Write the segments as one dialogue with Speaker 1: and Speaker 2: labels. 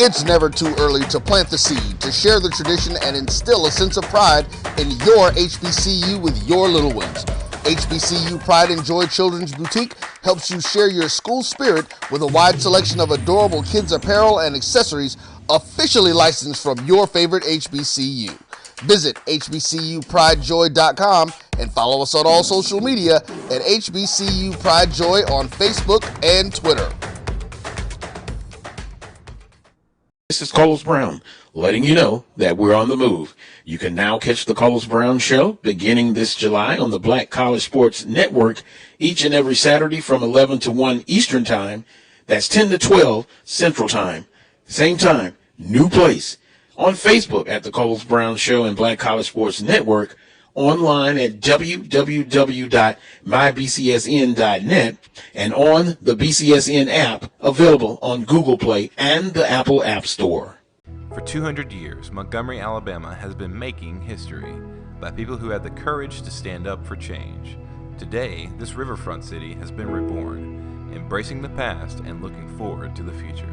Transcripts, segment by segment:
Speaker 1: It's never too early to plant the seed, to share the tradition, and instill a sense of pride in your HBCU with your little ones. HBCU Pride and Joy Children's Boutique helps you share your school spirit with a wide selection of adorable kids apparel and accessories officially licensed from your favorite HBCU. Visit hbcupridejoy.com and follow us on all social media at HBCU Pride Joy on Facebook and Twitter.
Speaker 2: This is Carlos Brown, letting you know that we're on the move. You can now catch the Carlos Brown Show beginning this July on the Black College Sports Network each and every Saturday from 11 to 1 Eastern Time. That's 10 to 12 Central Time. Same time, new place. On Facebook at the Carlos Brown Show and Black College Sports Network. Online at www.mybcsn.net and on the BCSN app available on Google Play and the Apple App Store.
Speaker 3: For 200 years, Montgomery, Alabama has been making history by people who had the courage to stand up for change. Today, this riverfront city has been reborn, embracing the past and looking forward to the future.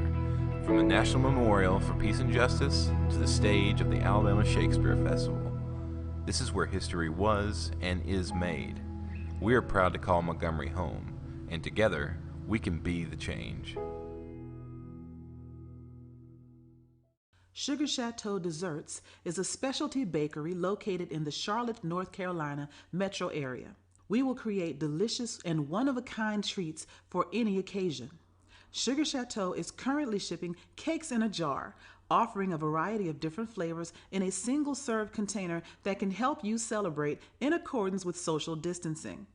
Speaker 3: From the National Memorial for Peace and Justice to the stage of the Alabama Shakespeare Festival. This is where history was and is made. We are proud to call Montgomery home, and together we can be the change.
Speaker 4: Sugar Chateau Desserts is a specialty bakery located in the Charlotte, North Carolina metro area. We will create delicious and one-of-a-kind treats for any occasion. Sugar Chateau is currently shipping cakes in a jar, offering a variety of different flavors in a single-serve container that can help you celebrate in accordance with social distancing.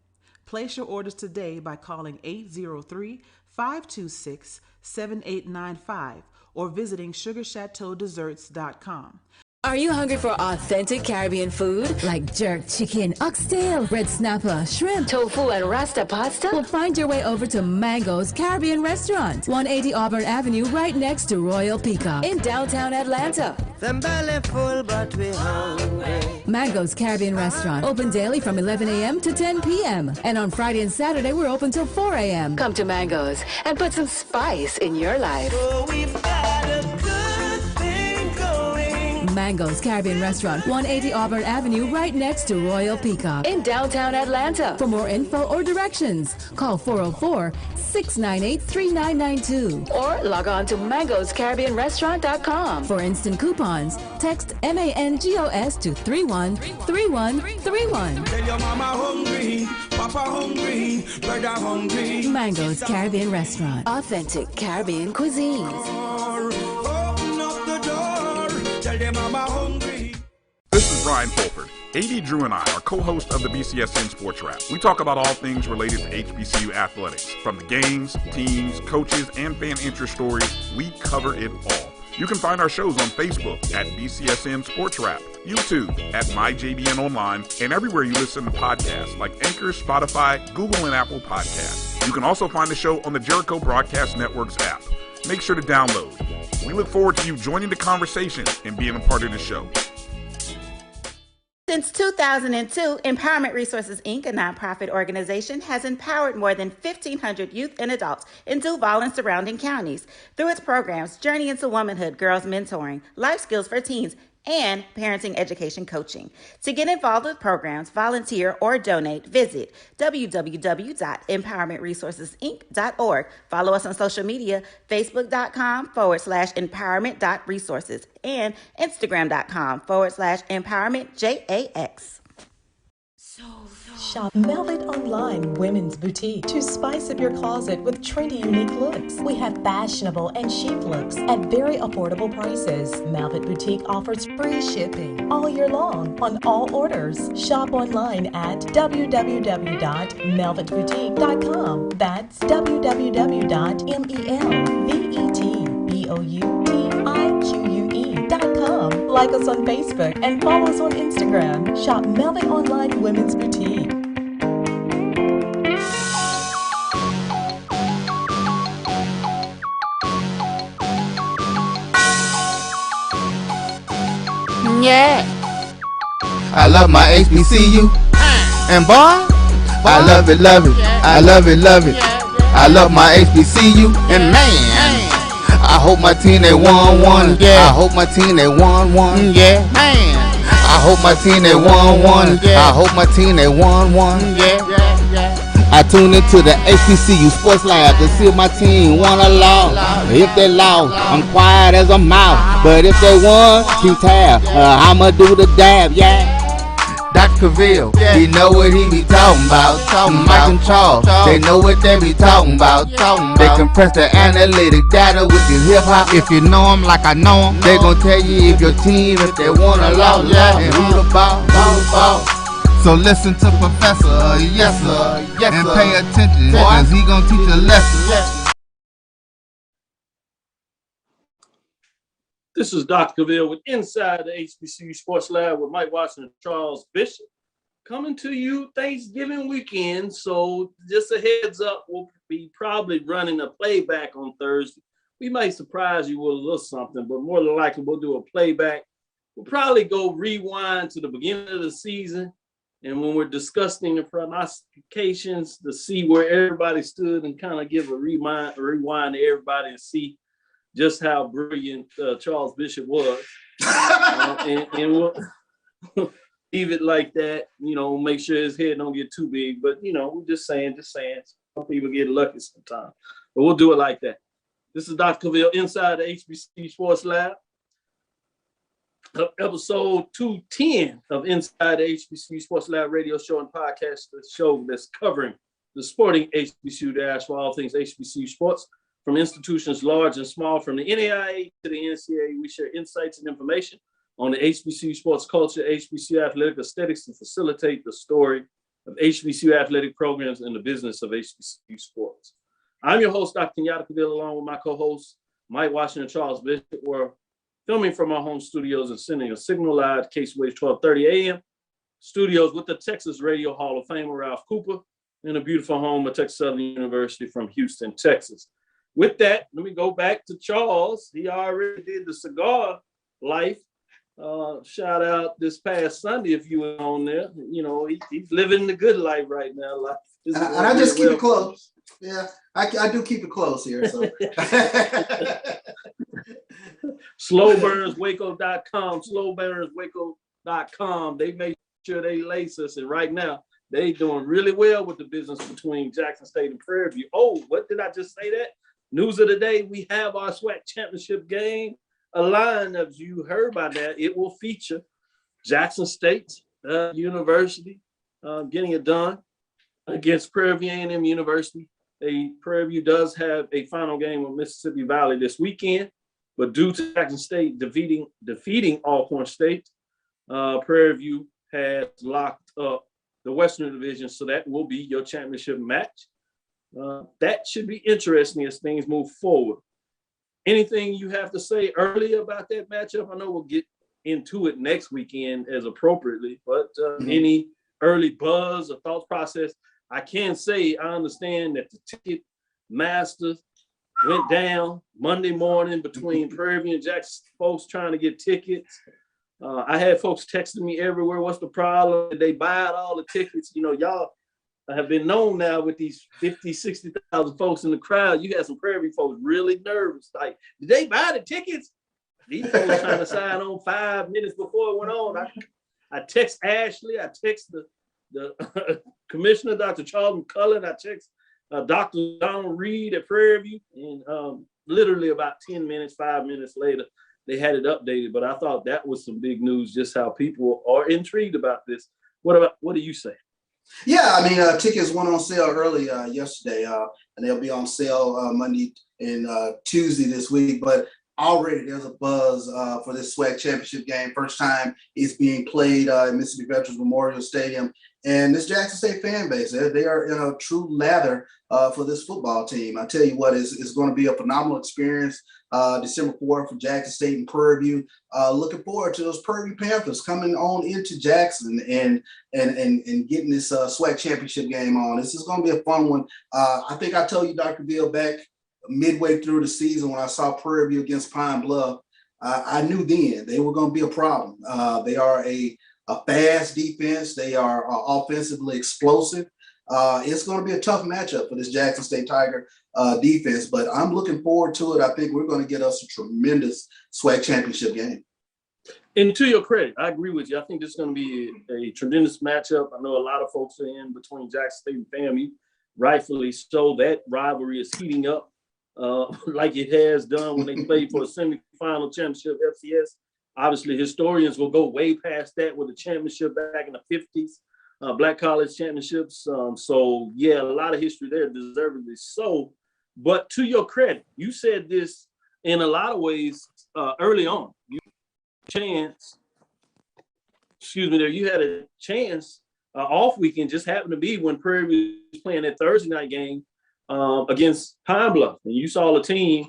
Speaker 4: Place your orders today by calling 803-526-7895 or visiting sugarchateaudesserts.com.
Speaker 5: Are you hungry for authentic Caribbean food?
Speaker 6: Like jerk chicken, oxtail, red snapper, shrimp,
Speaker 5: tofu, and rasta pasta?
Speaker 6: Well, find your way over to Mango's Caribbean Restaurant, 180 Auburn Avenue, right next to Royal Peacock.
Speaker 5: In downtown Atlanta.
Speaker 7: Them belly full, but we hungry.
Speaker 6: Mango's Caribbean Restaurant, open daily from 11 a.m. to 10 p.m. And on Friday and Saturday, we're open till 4 a.m.
Speaker 5: Come to Mango's and put some spice in your life.
Speaker 7: Oh, we've got a good thing going.
Speaker 6: Mango's Caribbean Restaurant, 180 Auburn Avenue, right next to Royal Peacock.
Speaker 5: In downtown Atlanta.
Speaker 6: For more info or directions, call 404-698-3992.
Speaker 5: Or log on to mangoscaribbeanrestaurant.com.
Speaker 6: For instant coupons, text MANGOS to 313131.
Speaker 7: Tell your mama hungry, papa hungry, brother hungry.
Speaker 6: Mango's Caribbean Restaurant.
Speaker 5: Authentic Caribbean cuisines.
Speaker 7: Open up the door, tell them mama hungry.
Speaker 8: This is Brian Fulford. AD Drew and I are co-hosts of the BCSN Sports Wrap. We talk about all things related to HBCU athletics. From the games, teams, coaches, and fan interest stories, we cover it all. You can find our shows on Facebook at BCSN Sports Wrap, YouTube at MyJBN Online, and everywhere you listen to podcasts like Anchor, Spotify, Google, and Apple Podcasts. You can also find the show on the Jericho Broadcast Network's app. Make sure to download. We look forward to you joining the conversation and being a part of the show.
Speaker 9: Since 2002, Empowerment Resources, Inc., a nonprofit organization, has empowered more than 1,500 youth and adults in Duval and surrounding counties through its programs Journey into Womanhood, Girls Mentoring, Life Skills for Teens, and Parenting Education Coaching. To get involved with programs, volunteer, or donate, visit www.empowermentresourcesinc.org. Follow us on social media, facebook.com/empowerment.resources and instagram.com/empowermentjax.
Speaker 10: Shop Velvet Online Women's Boutique to spice up your closet with trendy, unique looks. We have fashionable and chic looks at very affordable prices. Velvet Boutique offers free shipping all year long on all orders. Shop online at www.melvetboutique.com. That's www.melvetboutique.com. Like us on Facebook and follow us on Instagram. Shop Velvet Online Women's Boutique.
Speaker 11: Yeah. I love my HBCU. And boy, I love it, love it. I love it, love it. I love my HBCU. And man, I hope my team they won, yeah. I hope my team they won, yeah. Man. I hope my team they won, yeah. I hope my team they won, yeah. I tune into the HBCU Sports Lab to see if my team won or lost. If they lost, I'm quiet as a mouse. But if they won, keep tab. I'ma do the dab, yeah. Dr. Cavil, he know what he be talking about. Mike and Charles, they know what they be talking about. They compress the analytic data with this hip hop. If you know them like I know them, they gon' tell you if your team, if they won or lost, and who the ball. So listen to Professor, yes sir, and pay attention, cause he gon' teach a lesson.
Speaker 12: This is Dr. Cavil with Inside the HBCU Sports Lab with Mike Watson and Charles Bishop. Coming to you Thanksgiving weekend, so just a heads up, we'll be probably running a playback on Thursday. We might surprise you with a little something, but more than likely we'll do a playback. We'll probably go rewind to the beginning of the season, and when we're discussing the prognostications to see where everybody stood and kind of give a rewind to everybody and see just how brilliant Charles Bishop was. And we'll leave it like that, make sure his head don't get too big. But, we're just saying. Some people get lucky sometimes. But we'll do it like that. This is Dr. Cavil inside the HBCU Sports Lab. Episode 210 of Inside the HBCU Sports Lab radio show and podcast, the show that's covering the sporting HBCU dash for all things HBCU sports. From institutions large and small, from the NAIA to the NCAA, we share insights and information on the HBCU sports culture, HBCU athletic aesthetics to facilitate the story of HBCU athletic programs and the business of HBCU sports. I'm your host, Dr. Kenyatta Cavil, along with my co-hosts, Mike Washington and Charles Bishop. We're filming from our home studios and sending a signal live to KCWH 1230 AM studios with the Texas Radio Hall of Famer Ralph Cooper in a beautiful home at Texas Southern University from Houston, Texas. With that, let me go back to Charles. He already did the cigar life. Shout out this past Sunday if you were on there. He's living the good life right now.
Speaker 13: And I just keep it close. Yeah, I do keep it close here. So.
Speaker 12: Slowburnswaco.com, slowburnswaco.com. They make sure they lace us. And right now, they doing really well with the business between Jackson State and Prairie View. Oh, what did I just say that? News of the day, we have our SWAC championship game. A line, as you heard by that, it will feature Jackson State University getting it done against Prairie View A&M University. Prairie View does have a final game with Mississippi Valley this weekend, but due to Jackson State defeating Alcorn State, Prairie View has locked up the Western Division, so that will be your championship match. That should be interesting as things move forward. Anything you have to say early about that matchup? I know we'll get into it next weekend as appropriately, but any early buzz or thought process? I can say I understand that the ticket masters went down Monday morning between Prairie View and Jackson folks trying to get tickets. I had folks texting me everywhere, what's the problem? Did they buy out all the tickets? Y'all have been known now with these 50, 60,000 folks in the crowd. You had some Prairie View folks really nervous. Like, did they buy the tickets? These folks trying to sign on 5 minutes before it went on. I text Ashley. I text the commissioner, Dr. Charles McCullen. I text Dr. Donald Reed at Prairie View. And literally about 5 minutes later, they had it updated. But I thought that was some big news, just how people are intrigued about this. What do you say?
Speaker 13: Yeah, I mean, tickets went on sale early yesterday, and they'll be on sale Monday and Tuesday this week. But already there's a buzz for this SWAC championship game. First time it's being played in Mississippi Veterans Memorial Stadium. And this Jackson State fan base, they are in a true lather for this football team. I tell you what, it's going to be a phenomenal experience. December 4th for Jackson State and Prairie View. Looking forward to those Prairie View Panthers coming on into Jackson and getting this SWAC championship game on. This is going to be a fun one. I think I told you, Dr. Bill, back midway through the season when I saw Prairie View against Pine Bluff, I knew then they were going to be a problem. They are a fast defense. They are offensively explosive. It's going to be a tough matchup for this Jackson State Tiger defense, but I'm looking forward to it. I think we're going to get us a tremendous SWAC championship game.
Speaker 12: And to your credit, I agree with you. I think this is going to be a tremendous matchup. I know a lot of folks are in between Jackson State and FAMU, rightfully so. That rivalry is heating up like it has done when they played for a semifinal championship FCS. Obviously, historians will go way past that with the championship back in the 50s, Black College Championships. So, yeah, a lot of history there, deservedly so. But to your credit, you said this in a lot of ways early on. You had a chance off weekend, just happened to be when Prairie was playing that Thursday night game against Pine Bluff, and you saw the team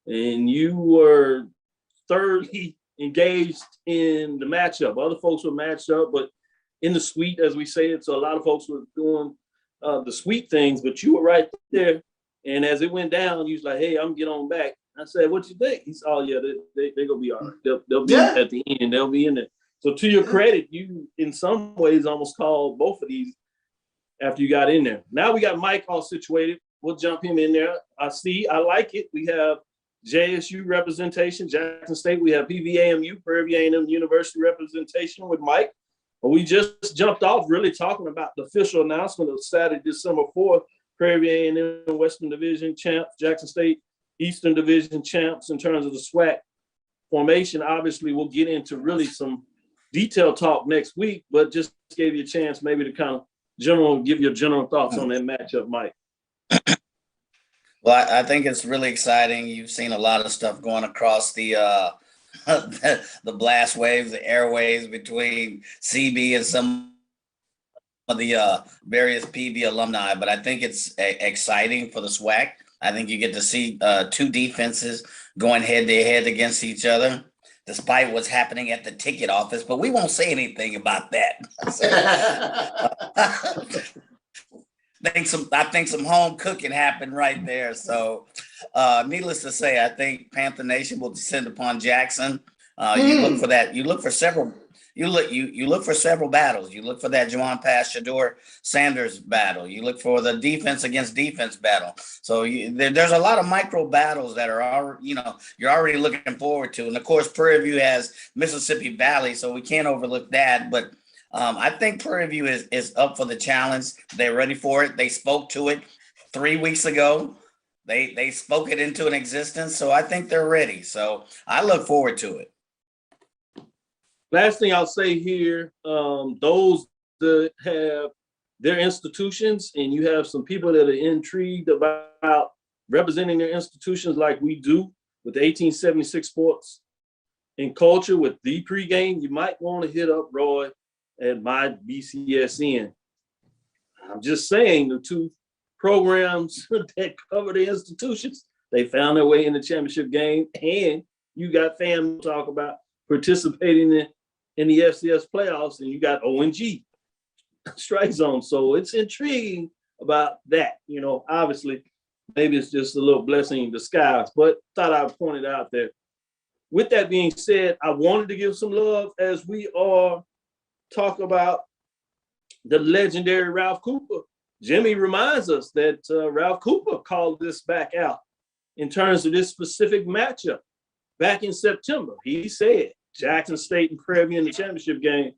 Speaker 12: and you were thoroughly engaged in the matchup. Other folks were matched up, but in the suite, as we say it, so a lot of folks were doing the sweet things, but you were right there. And as it went down, you was like, hey, I'm get on back. I said, what you think? He said, oh, yeah, they're going to be all right. They'll be at the end. They'll be in there. So to your credit, you in some ways almost called both of these after you got in there. Now we got Mike all situated. We'll jump him in there. I like it. We have JSU representation, Jackson State. We have PVAMU, Prairie A&M University representation with Mike. But we just jumped off really talking about the official announcement of Saturday, December 4th, Prairie A&M Western Division champs, Jackson State Eastern Division champs in terms of the SWAC formation. Obviously, we'll get into really some detailed talk next week, but just gave you a chance maybe to kind of give your general thoughts on that matchup, Mike.
Speaker 14: Well, I think it's really exciting. You've seen a lot of stuff going across the blast waves, the airwaves between CB and some of the various PV alumni, but I think it's exciting for the SWAC. I think you get to see two defenses going head-to-head against each other, despite what's happening at the ticket office, but we won't say anything about that. I think some home cooking happened right there. So needless to say, I think Panther Nation will descend upon Jackson. You look for that. You look for several. You look for several battles. You look for that Juwan Pass Shador Sanders battle. You look for the defense against defense battle. So there's a lot of micro battles that are you're already looking forward to. And of course, Prairie View has Mississippi Valley, so we can't overlook that. But I think Prairie View is up for the challenge. They're ready for it. They spoke to it 3 weeks ago. They spoke it into an existence. So I think they're ready. So I look forward to it.
Speaker 12: Last thing I'll say here, those that have their institutions and you have some people that are intrigued about representing their institutions like we do with the 1876 Sports and Culture with the pregame, you might want to hit up Roy at my BCSN. I'm just saying the two programs that cover the institutions, they found their way in the championship game, and you got FAMU talk about participating in the FCS playoffs, and you got ONG strike zone. So it's intriguing about that. Obviously, maybe it's just a little blessing in disguise, but thought I'd point it out there. With that being said, I wanted to give some love as we are talking about the legendary Ralph Cooper. Jimmy reminds us that Ralph Cooper called this back out in terms of this specific matchup back in September. He said Jackson State and Prairie View in the championship game.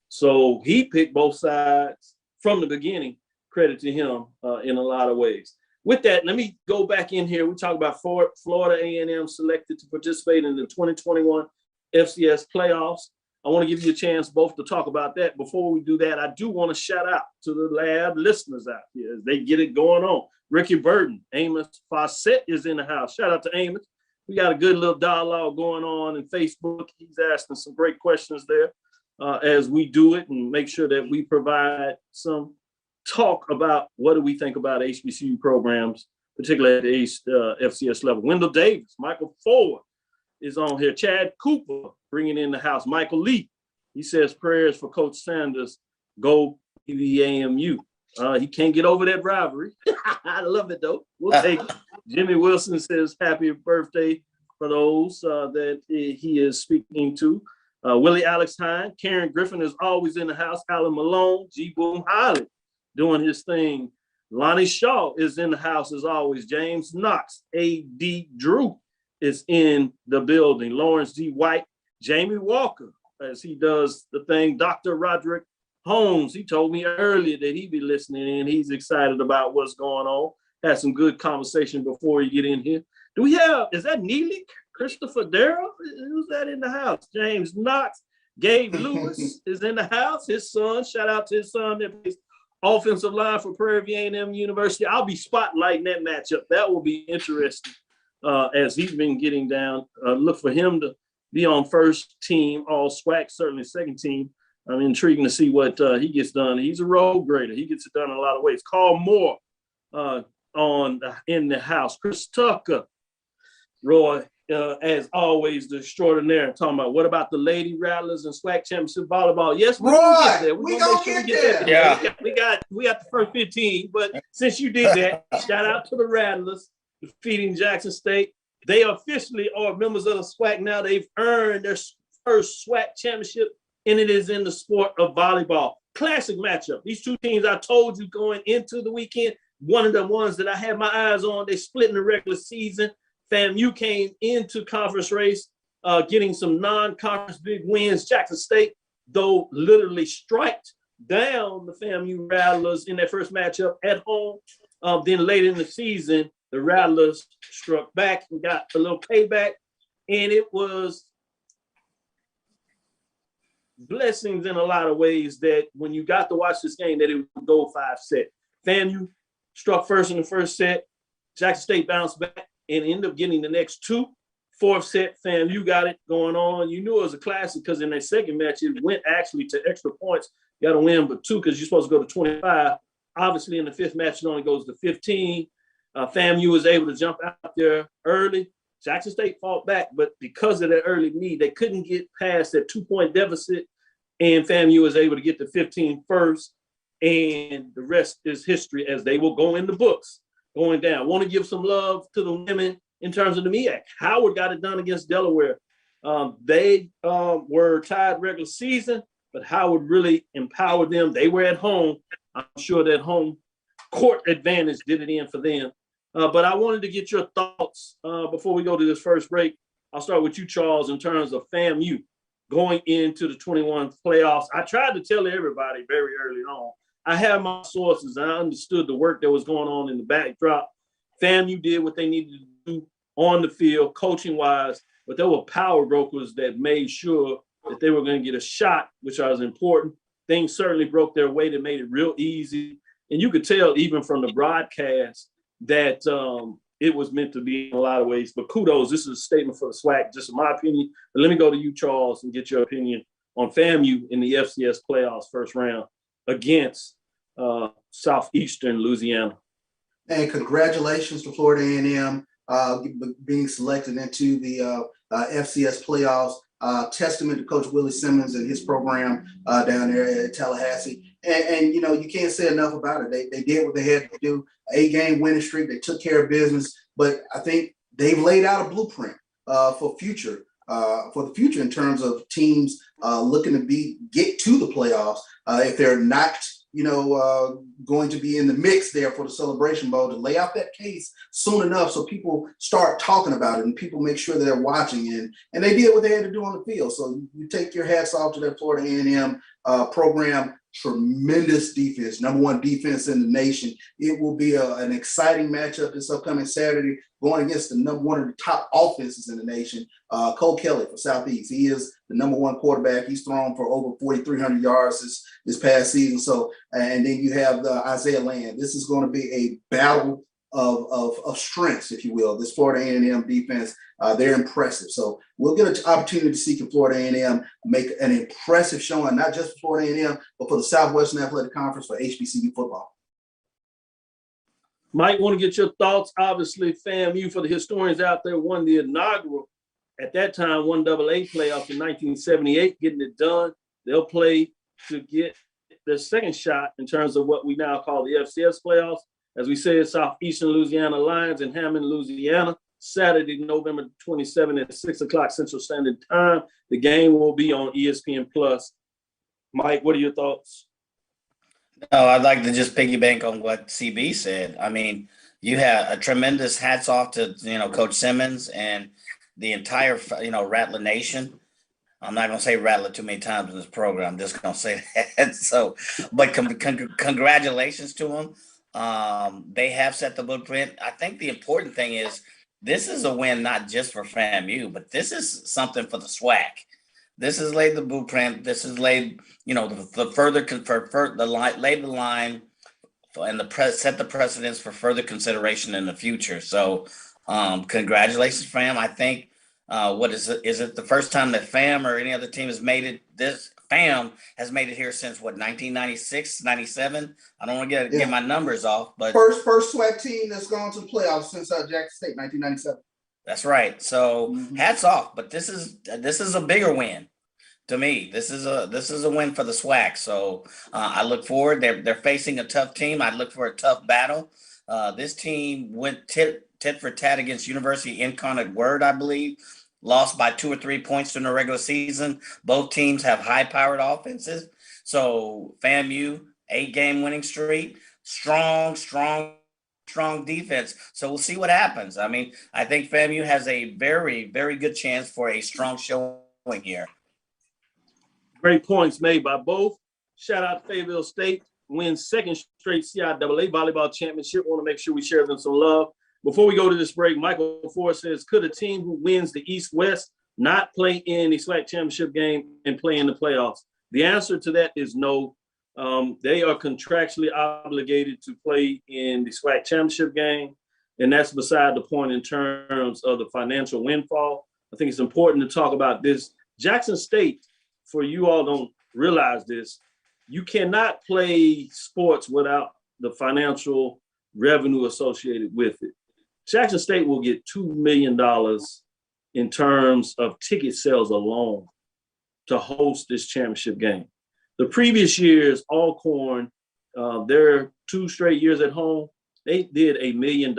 Speaker 12: So he picked both sides from the beginning. Credit to him in a lot of ways. With that, let me go back in here. We talk about Florida A&M selected to participate in the 2021 FCS playoffs. I want to give you a chance both to talk about that. Before we do that, I do want to shout out to the lab listeners out here as they get it going on. Ricky Burton, Amos Fawcett is in the house. Shout out to Amos. We got a good little dialogue going on in Facebook. He's asking some great questions there as we do it and make sure that we provide some talk about what do we think about HBCU programs, particularly at the FCS level. Wendell Davis, Michael Ford is on here. Chad Cooper bringing in the house. Michael Lee, he says prayers for Coach Sanders. Go PVAMU. He can't get over that rivalry. I love it, though. We'll take it. Jimmy Wilson says happy birthday for those that he is speaking to. Willie Alex Hine. Karen Griffin is always in the house. Alan Malone. G. Boom Holly. doing his thing. Lonnie Shaw is in the house as always. James Knox, A.D. Drew is in the building. Lawrence D. White, Jamie Walker, as he does the thing. Dr. Roderick Holmes, he told me earlier that he'd be listening in. He's excited about what's going on. Had some good conversation before you get in here. Is that Neely? Christopher Darrell? Who's that in the house? James Knox. Gabe Lewis is in the house. His son, shout out to his son that plays offensive line for Prairie View A&M University. I'll be spotlighting that matchup. That will be interesting as he's been getting down. Look for him to be on first team, all SWAC, certainly second team. I'm intrigued to see what he gets done. He's a road grader. He gets it done in a lot of ways. Carl Moore in the house. Chris Tucker, Roy, as always, the extraordinaire. Talking about what about the Lady Rattlers and SWAC Championship Volleyball? Yes, we're gonna get there. We're gonna get there. Yeah. We got the first 15, but since you did that, shout out to the Rattlers defeating Jackson State. They officially are members of the SWAC now. They've earned their first SWAC championship, and it is in the sport of volleyball. Classic matchup. These two teams, I told you going into the weekend, one of the ones that I had my eyes on, they split in the regular season. FAMU came into conference race, getting some non-conference big wins. Jackson State, though, literally striked down the FAMU Rattlers in their first matchup at home. Then later in the season, the Rattlers struck back and got a little payback. And it was blessings in a lot of ways that when you got to watch this game, that it would go 5-set. FAMU struck first in the first set. Jackson State bounced back and ended up getting the next two. Fourth set, FAMU got it going on. You knew it was a classic because in their second match, it went actually to extra points. You got to win but two because you're supposed to go to 25. Obviously, in the fifth match, it only goes to 15. FAMU was able to jump out there early. Jackson State fought back, but because of that early lead, they couldn't get past that 2-point deficit, and FAMU was able to get to 15 first, and the rest is history as they will go in the books going down. I want to give some love to the women in terms of the MEAC. Howard got it done against Delaware. They were tied regular season, but Howard really empowered them. They were at home. I'm sure that home court advantage did it in for them. But I wanted to get your thoughts before we go to this first break. I'll start with you, Charles, in terms of FAMU going into the 21 playoffs. I tried to tell everybody very early on. I have my sources. And I understood the work that was going on in the backdrop. FAMU did what they needed to do on the field, coaching-wise, but there were power brokers that made sure that they were going to get a shot, which was important. Things certainly broke their way that made it real easy. And you could tell even from the broadcast that it was meant to be in a lot of ways. But kudos, this is a statement for the SWAC, just in my opinion. But let me go to you, Charles, and get your opinion on FAMU in the FCS playoffs first round against Southeastern Louisiana.
Speaker 13: And congratulations to Florida A&M being selected into the FCS playoffs. Testament to Coach Willie Simmons and his program down there at Tallahassee. And you know, you can't say enough about it. They did what they had to do. 8-game winning streak. They took care of business. But I think they've laid out a blueprint for the future in terms of teams looking to get to the playoffs. If they're not, going to be in the mix there for the Celebration Bowl, to lay out that case soon enough so people start talking about it and people make sure that they're watching. And they did what they had to do on the field. So you take your hats off to that Florida A&M program. Tremendous defense, number one defense in the nation. It will be an exciting matchup this upcoming Saturday, going against the one of the top offenses in the nation, Cole Kelly for Southeast. He is the number one quarterback. He's thrown for over 4,300 yards this past season. So, and then you have Isaiah Land. This is going to be a battle of strengths, if you will. This Florida A&M defense, they're impressive. So we'll get an opportunity to see Florida A&M make an impressive showing, not just for Florida A&M, but for the Southwestern Athletic Conference for HBCU football.
Speaker 12: Mike, want to get your thoughts. Obviously, FAMU, for the historians out there, won the inaugural, at that time, 1AA playoffs in 1978, getting it done. They'll play to get their second shot in terms of what we now call the FCS playoffs. As we said, Southeastern Louisiana Lions in Hammond, Louisiana, Saturday, November 27th at 6 o'clock Central Standard Time. The game will be on ESPN+. Mike, what are your thoughts?
Speaker 14: No, I'd like to just piggyback on what CB said. I mean, you have a tremendous hats off to, Coach Simmons and the entire, Rattler Nation. I'm not going to say Rattler too many times in this program. I'm just going to say that. So, but congratulations to them. They have set the blueprint. I think the important thing is this is a win not just for FAMU, but this is something for the SWAC. This has laid the blueprint. This has laid, the further laid the line and set the precedence for further consideration in the future. So, congratulations, fam. I think what is it? Is it the first time that FAM or any other team has made it? This FAM has made it here since what, 1996, 97? I don't want to get my numbers off, but
Speaker 13: first SWAC team that's gone to the playoffs since Jackson State, 1997.
Speaker 14: That's right. So hats off. But this is a bigger win to me. This is a win for the SWAC. So I look forward. They're facing a tough team. I look for a tough battle. This team went tit for tat against University Incarnate Word, I believe. Lost by 2 or 3 points during the regular season. Both teams have high-powered offenses. So FAMU, 8-game winning streak, strong defense. So we'll see what happens. I mean, I think FAMU has a very, very good chance for a strong showing here.
Speaker 12: Great points made by both. Shout out to Fayetteville State, wins second straight CIAA volleyball championship. Want to make sure we share them some love. Before we go to this break, Michael Ford says, could a team who wins the East-West not play in the SWAC championship game and play in the playoffs? The answer to that is no. They are contractually obligated to play in the SWAC championship game, and that's beside the point in terms of the financial windfall. I think it's important to talk about this. Jackson State, for you all don't realize this, you cannot play sports without the financial revenue associated with it. Jackson State will get $2 million in terms of ticket sales alone to host this championship game. The previous years, Alcorn, their 2 straight years at home, they did $1 million.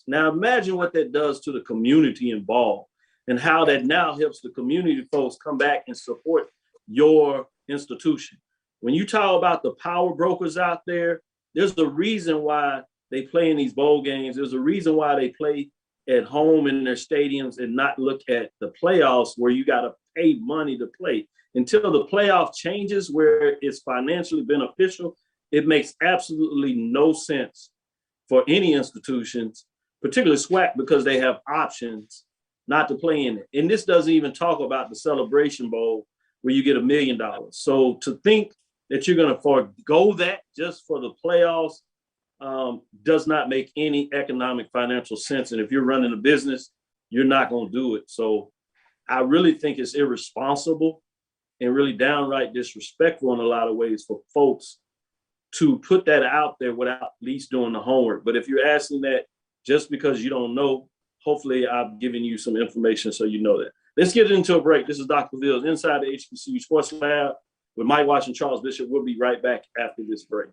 Speaker 12: Now imagine what that does to the community involved and how that now helps the community folks come back and support your institution. When you talk about the power brokers out there, there's the reason why they play in these bowl games. There's a reason why they play at home in their stadiums and not look at the playoffs where you got to pay money to play. Until the playoff changes where it's financially beneficial, it makes absolutely no sense for any institutions, particularly SWAC, because they have options not to play in it. And this doesn't even talk about the Celebration Bowl where you get $1 million. So to think that you're going to forego that just for the playoffs does not make any economic financial sense. And if you're running a business, you're not going to do it. So I really think it's irresponsible and really downright disrespectful in a lot of ways for folks to put that out there without at least doing the homework. But if you're asking that just because you don't know, hopefully I've given you some information so you know that. Let's get into a break. This is Dr. Ville's Inside the HBCU Sports Lab with Mike Watch and Charles Bishop. We'll be right back after this break.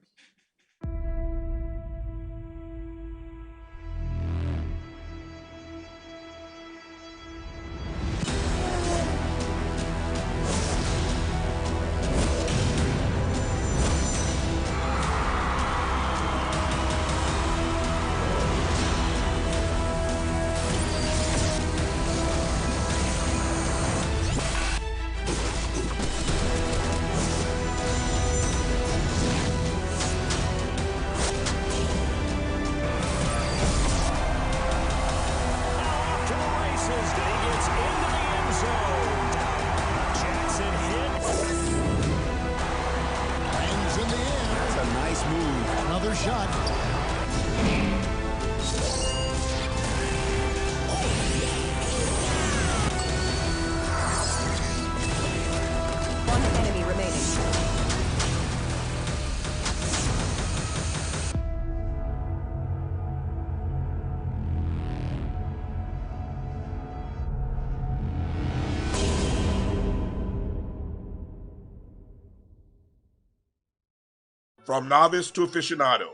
Speaker 8: From novice to aficionado,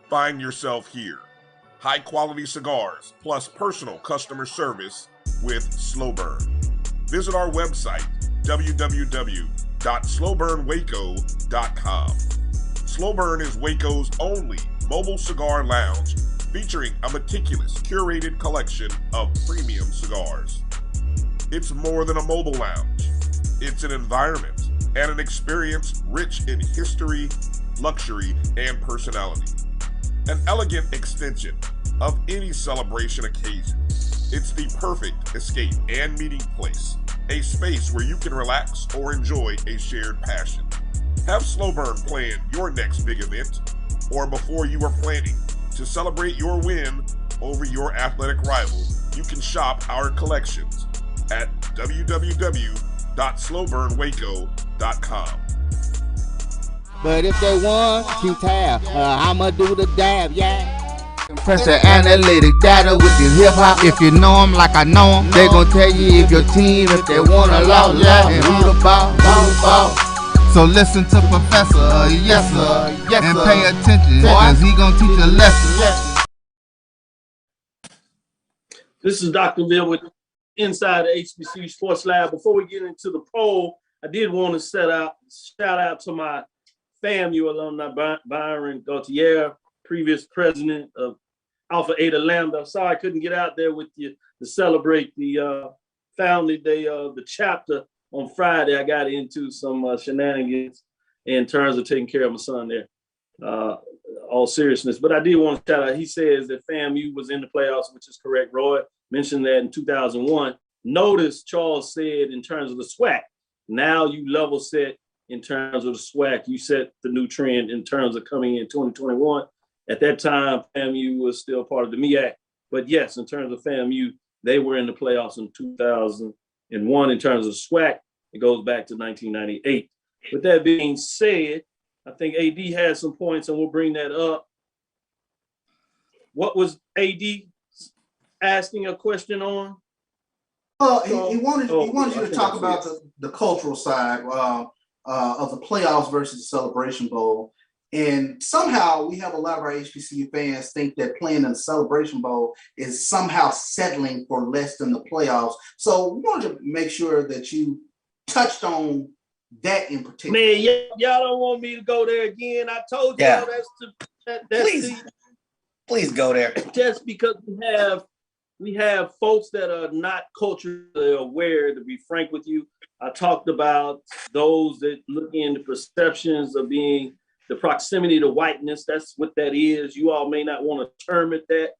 Speaker 8: find yourself here. High quality cigars plus personal customer service with Slow Burn. Visit our website, www.slowburnwaco.com. Slow Burn is Waco's only mobile cigar lounge featuring a meticulous, curated collection of premium cigars. It's more than a mobile lounge. It's an environment and an experience rich in history, luxury, and personality. An elegant extension of any celebration occasion. It's the perfect escape and meeting place, a space where you can relax or enjoy a shared passion. Have Slow Burn plan your next big event, or before you are planning to celebrate your win over your athletic rival, you can shop our collections at www.slowburnwaco.com.
Speaker 11: But if they want to tab, I'ma do the dab, yeah. Pressure analytic data with your hip hop. If you know them like I know them, they gon' tell you if your team, if they wanna law, and who the ball. So listen to Professor, yes sir, and pay attention, cause he gon' teach a lesson.
Speaker 12: This is Dr. Bill with Inside the HBCU Sports Lab. Before we get into the poll, I did want to shout out to my FAMU alumni, Byron Gauthier, previous president of Alpha Eta Lambda. Sorry I couldn't get out there with you to celebrate the founding day of the chapter on Friday. I got into some shenanigans in terms of taking care of my son there. All seriousness, but I did want to shout out. He says that FAMU was in the playoffs, which is correct. Roy mentioned that in 2001. Notice Charles said in terms of the SWAC, now you level set in terms of the SWAC. You set the new trend in terms of coming in 2021. At that time, FAMU was still part of the MEAC. But yes, in terms of FAMU, they were in the playoffs in 2001. In terms of SWAC, it goes back to 1998. With that being said, I think AD has some points, and we'll bring that up. What was AD asking a question on?
Speaker 13: Well, he wanted you to talk about the cultural side of the playoffs versus the Celebration Bowl. And somehow we have a lot of our HBCU fans think that playing in the Celebration Bowl is somehow settling for less than the playoffs. So we wanted to make sure that you touched on that in particular.
Speaker 12: Man, y'all don't want me to go there again. I told y'all
Speaker 14: please go there.
Speaker 12: Just because we have folks that are not culturally aware, to be frank with you. I talked about those that look into perceptions of being the proximity to whiteness. That's what that is. You all may not want to term it that,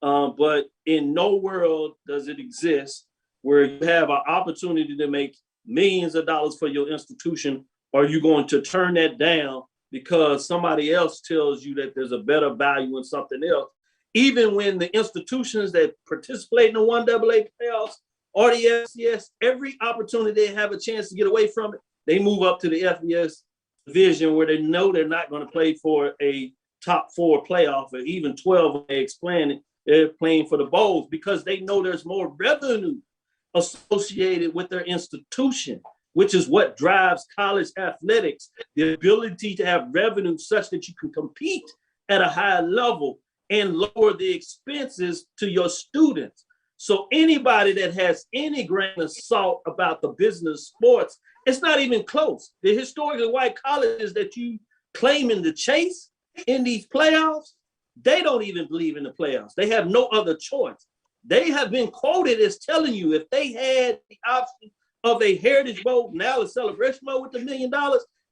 Speaker 12: but in no world does it exist where you have an opportunity to make millions of dollars for your institution. Are you going to turn that down because somebody else tells you that there's a better value in something else? Even when the institutions that participate in the 1AA playoffs or the FCS, every opportunity they have a chance to get away from it, they move up to the FBS division where they know they're not going to play for a top 4 playoff or even 12 when they explain it. They're playing for the bowls because they know there's more revenue associated with their institution, which is what drives college athletics, the ability to have revenue such that you can compete at a high level and lower the expenses to your students. So anybody that has any grain of salt about the business sports, it's not even close. The historically white colleges that you claiming to chase in these playoffs, they don't even believe in the playoffs. They have no other choice. They have been quoted as telling you if they had the option of a Heritage Bowl, now a Celebration Bowl with $1 million,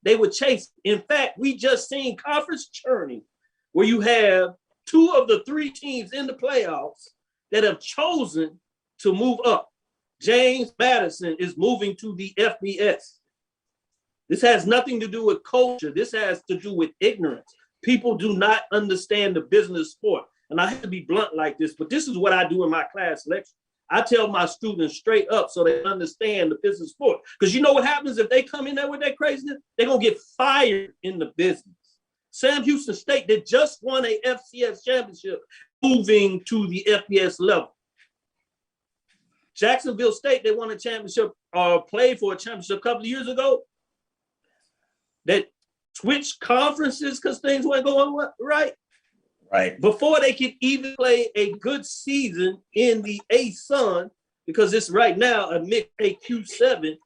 Speaker 12: they would chase. In fact, we just seen conference churning where you have 2 of the 3 teams in the playoffs that have chosen to move up. James Madison is moving to the FBS. This has nothing to do with culture. This has to do with ignorance. People do not understand the business sport. And I have to be blunt like this, but this is what I do in my class lecture. I tell my students straight up so they understand the business sport. Because you know what happens if they come in there with that craziness? They're going to get fired in the business. Sam Houston State, that just won a FCS championship, moving to the FBS level. Jacksonville State, they won a championship or played for a championship a couple of years ago. That switched conferences because things weren't going right.
Speaker 14: Right.
Speaker 12: Before they could even play a good season in the A-Sun, because it's right now a mixed AQ7,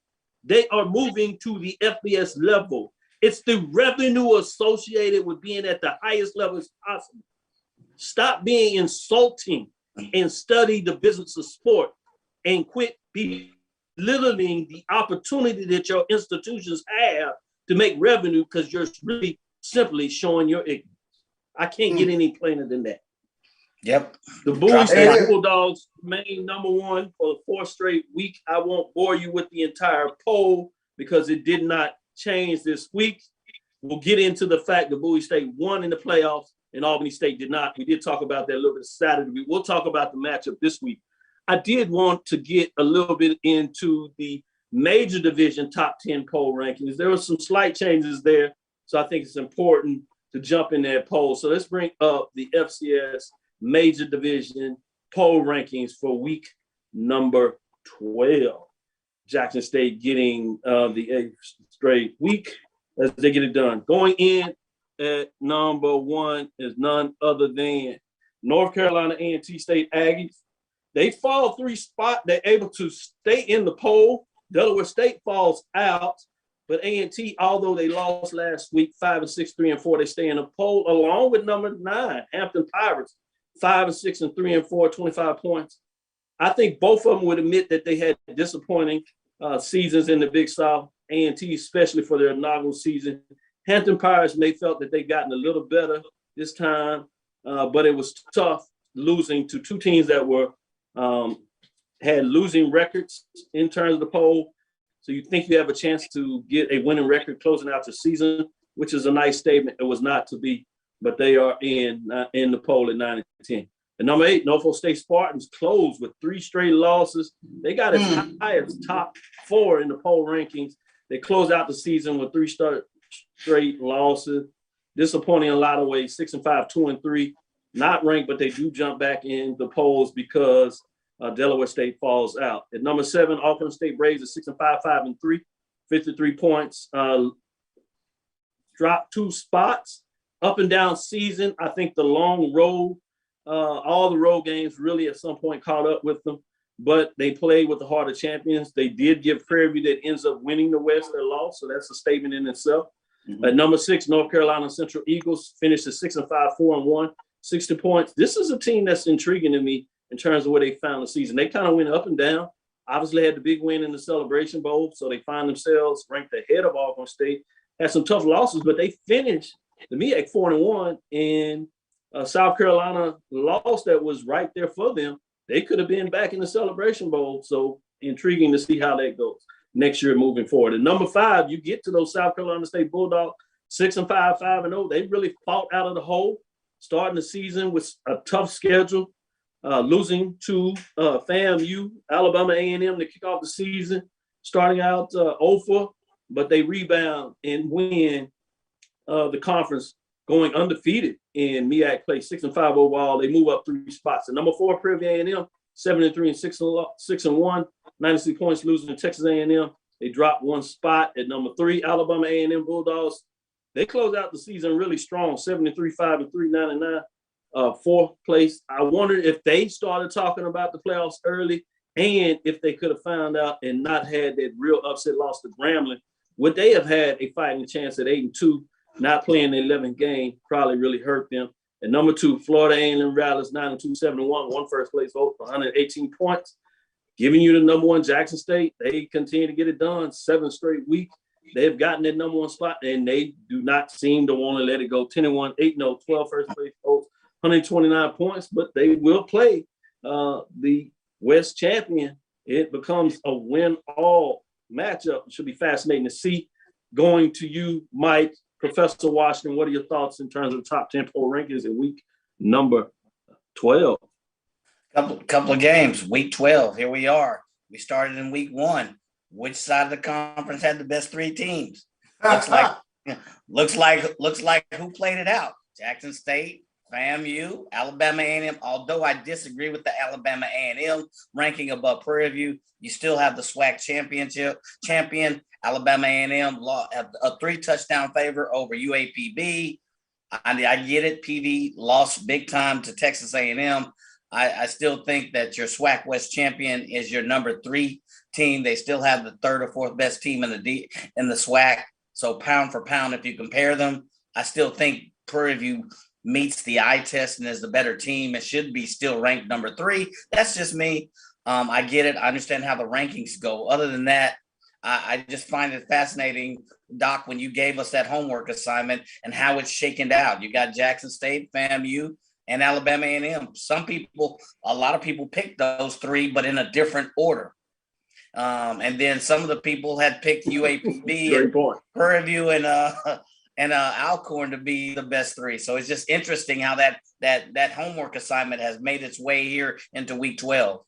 Speaker 12: they are moving to the FBS level. It's the revenue associated with being at the highest level as possible. Stop being insulting and study the business of sport and quit belittling the opportunity that your institutions have to make revenue because you're really simply showing your ignorance. I can't get any plainer than that.
Speaker 14: Yep.
Speaker 12: The Bowie State Bulldogs remain number one for the fourth straight week. I won't bore you with the entire poll because it did not change this week. We'll get into the fact that Bowie State won in the playoffs and Albany State did not. We did talk about that a little bit Saturday. We'll talk about the matchup this week. I did want to get a little bit into the major division top 10 poll rankings. There were some slight changes there, so I think it's important to jump in that poll. So let's bring up the FCS major division poll rankings for week number 12. Jackson State getting the 8th straight week as they get it done. Going in at number 1 is none other than North Carolina A&T State Aggies. They fall 3 spots. They're able to stay in the poll. Delaware State falls out, but A&T, although they lost last week, 5-6, 3-4, they stay in the poll along with number 9, Hampton Pirates, 5-6 3-4, 25 points. I think both of them would admit that they had disappointing seasons in the Big South. A&T, especially for their inaugural season. Hampton Pirates may felt that they gotten a little better this time, but it was tough losing to 2 teams that were had losing records in terms of the poll. So you think you have a chance to get a winning record closing out the season, which is a nice statement. It was not to be, but they are in the poll at 9-10. And number 8, Norfolk State Spartans closed with 3 straight losses. They got as high as top 4 in the poll rankings. They closed out the season with 3 straight losses. Disappointing in a lot of ways, 6-5, 2-3. Not ranked, but they do jump back in the polls because Delaware State falls out. At number 7, Auckland State Braves at 6-5, 5-3, 53 points. Dropped 2 spots. Up and down season. I think the long road, all the road games really at some point caught up with them, but they played with the heart of champions. They did give Prairie View that ends up winning the West their loss, so that's a statement in itself. At number 6, North Carolina Central Eagles finished at 6-5, 4-1, 60 points. This is a team that's intriguing to me in terms of where they found the season. They kind of went up and down. Obviously had the big win in the Celebration Bowl, so they find themselves ranked ahead of Auburn State. Had some tough losses, but they finished the MEAC 4-1, and South Carolina loss that was right there for them. They could have been back in the Celebration Bowl, so intriguing to see how that goes next year moving forward. At number 5, you get to those South Carolina State Bulldogs, 6-5, 5-0. They really fought out of the hole, starting the season with a tough schedule, losing to FAMU, Alabama A&M to kick off the season, starting out 0-4, but they rebound and win the conference, going undefeated in MEAC play, 6-5 overall. They move up 3 spots. At number 4, Prairie View A&M, 7-3 and 6-1, 96 points, losing to Texas A&M. They dropped 1 spot. At number 3, Alabama A&M Bulldogs. They close out the season really strong, 7-3, 5-3, 9-9, 4th place. I wondered if they started talking about the playoffs early, and if they could have found out and not had that real upset loss to Grambling, would they have had a fighting chance at 8-2? Not playing the 11th game probably really hurt them. At number 2, Florida A&M Rattlers, 9-2, 7-1, 1 first place vote for 118 points. Giving you the number 1 Jackson State. They continue to get it done. 7 straight weeks. They've gotten that number 1 spot, and they do not seem to want to let it go. 10-1, 8-0, 12 first place votes, 129 points, but they will play the West champion. It becomes a win-all matchup. It should be fascinating to see. Going to you, Mike, Professor Washington, what are your thoughts in terms of the top 10 poll rankings in week number 12?
Speaker 14: Couple of games, week 12. Here we are. We started in week 1. Which side of the conference had the best 3 teams? Looks like who played it out? Jackson State, FAMU, Alabama A&M. Although I disagree with the Alabama A&M ranking above Prairie View, you still have the SWAC champion. Alabama A&M a 3-touchdown favor over UAPB. I get it. PV lost big time to Texas A&M. I still think that your SWAC West champion is your number 3 team. They still have the 3rd or 4th best team in the SWAC. So pound for pound, if you compare them, I still think Prairie View meets the eye test and is the better team. It should be still ranked number 3. That's just me. I get it. I understand how the rankings go. Other than that, I just find it fascinating, Doc, when you gave us that homework assignment and how it's shaken out. You got Jackson State, FAMU, and Alabama A&M. A lot of people picked those 3, but in a different order. And then some of the people had picked UAPB, and Prairie View, and Alcorn to be the best 3. So it's just interesting how that homework assignment has made its way here into week 12.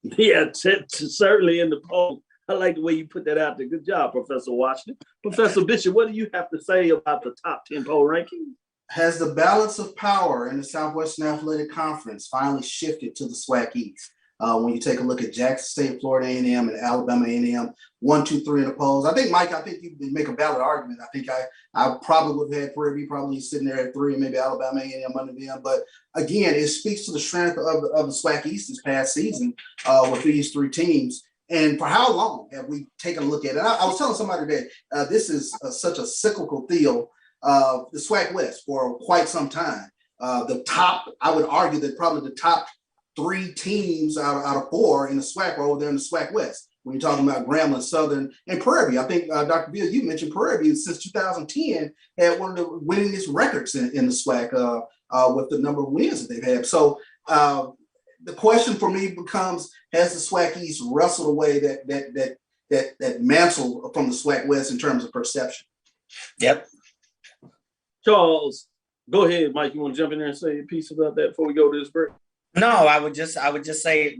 Speaker 12: Yeah, certainly in the poll. I like the way you put that out there. Good job, Professor Washington. Professor Bishop, what do you have to say about the top 10 poll ranking?
Speaker 13: Has the balance of power in the Southwestern Athletic Conference finally shifted to the SWAC East? When you take a look at Jackson State, Florida A&M, and Alabama A&M, 1, 2, 3 in the polls. I think, Mike, you make a valid argument. I think I probably would have had Prairie View probably sitting there at 3, and maybe Alabama A&M under them. But again, it speaks to the strength of the SWAC East this past season with these 3 teams. And for how long have we taken a look at it? I was telling somebody that this is such a cyclical deal, the SWAC West, for quite some time. I would argue that probably the top 3 teams out of 4 in the SWAC are over there in the SWAC West. When you're talking about Grambling, Southern, and Prairie View. I think, Dr. Bill, you mentioned Prairie View since 2010 had one of the winningest records in the SWAC with the number of wins that they've had. So the question for me becomes, has the SWAC East wrestled away that mantle from the SWAC West in terms of perception?
Speaker 14: Yep.
Speaker 12: Charles, go ahead, Mike. You want to jump in there and say a piece about that before we go to this break?
Speaker 14: No, I would just say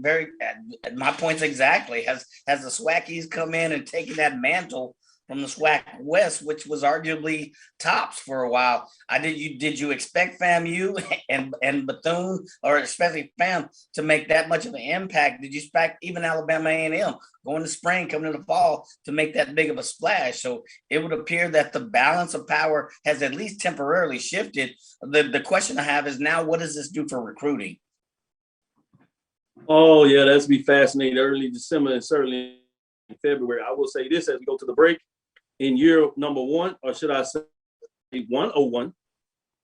Speaker 14: my points exactly. Has the SWAC East come in and taken that mantle from the SWAC West, which was arguably tops for a while? Did you expect FAMU and Bethune, or especially FAM, to make that much of an impact? Did you expect even Alabama A&M going to spring, coming to the fall, to make that big of a splash? So it would appear that the balance of power has at least temporarily shifted. The question I have is now, what does this do for recruiting?
Speaker 12: Oh, yeah, that's be fascinating. Early December and certainly in February. I will say this as we go to the break. In year number 1, or should I say 101,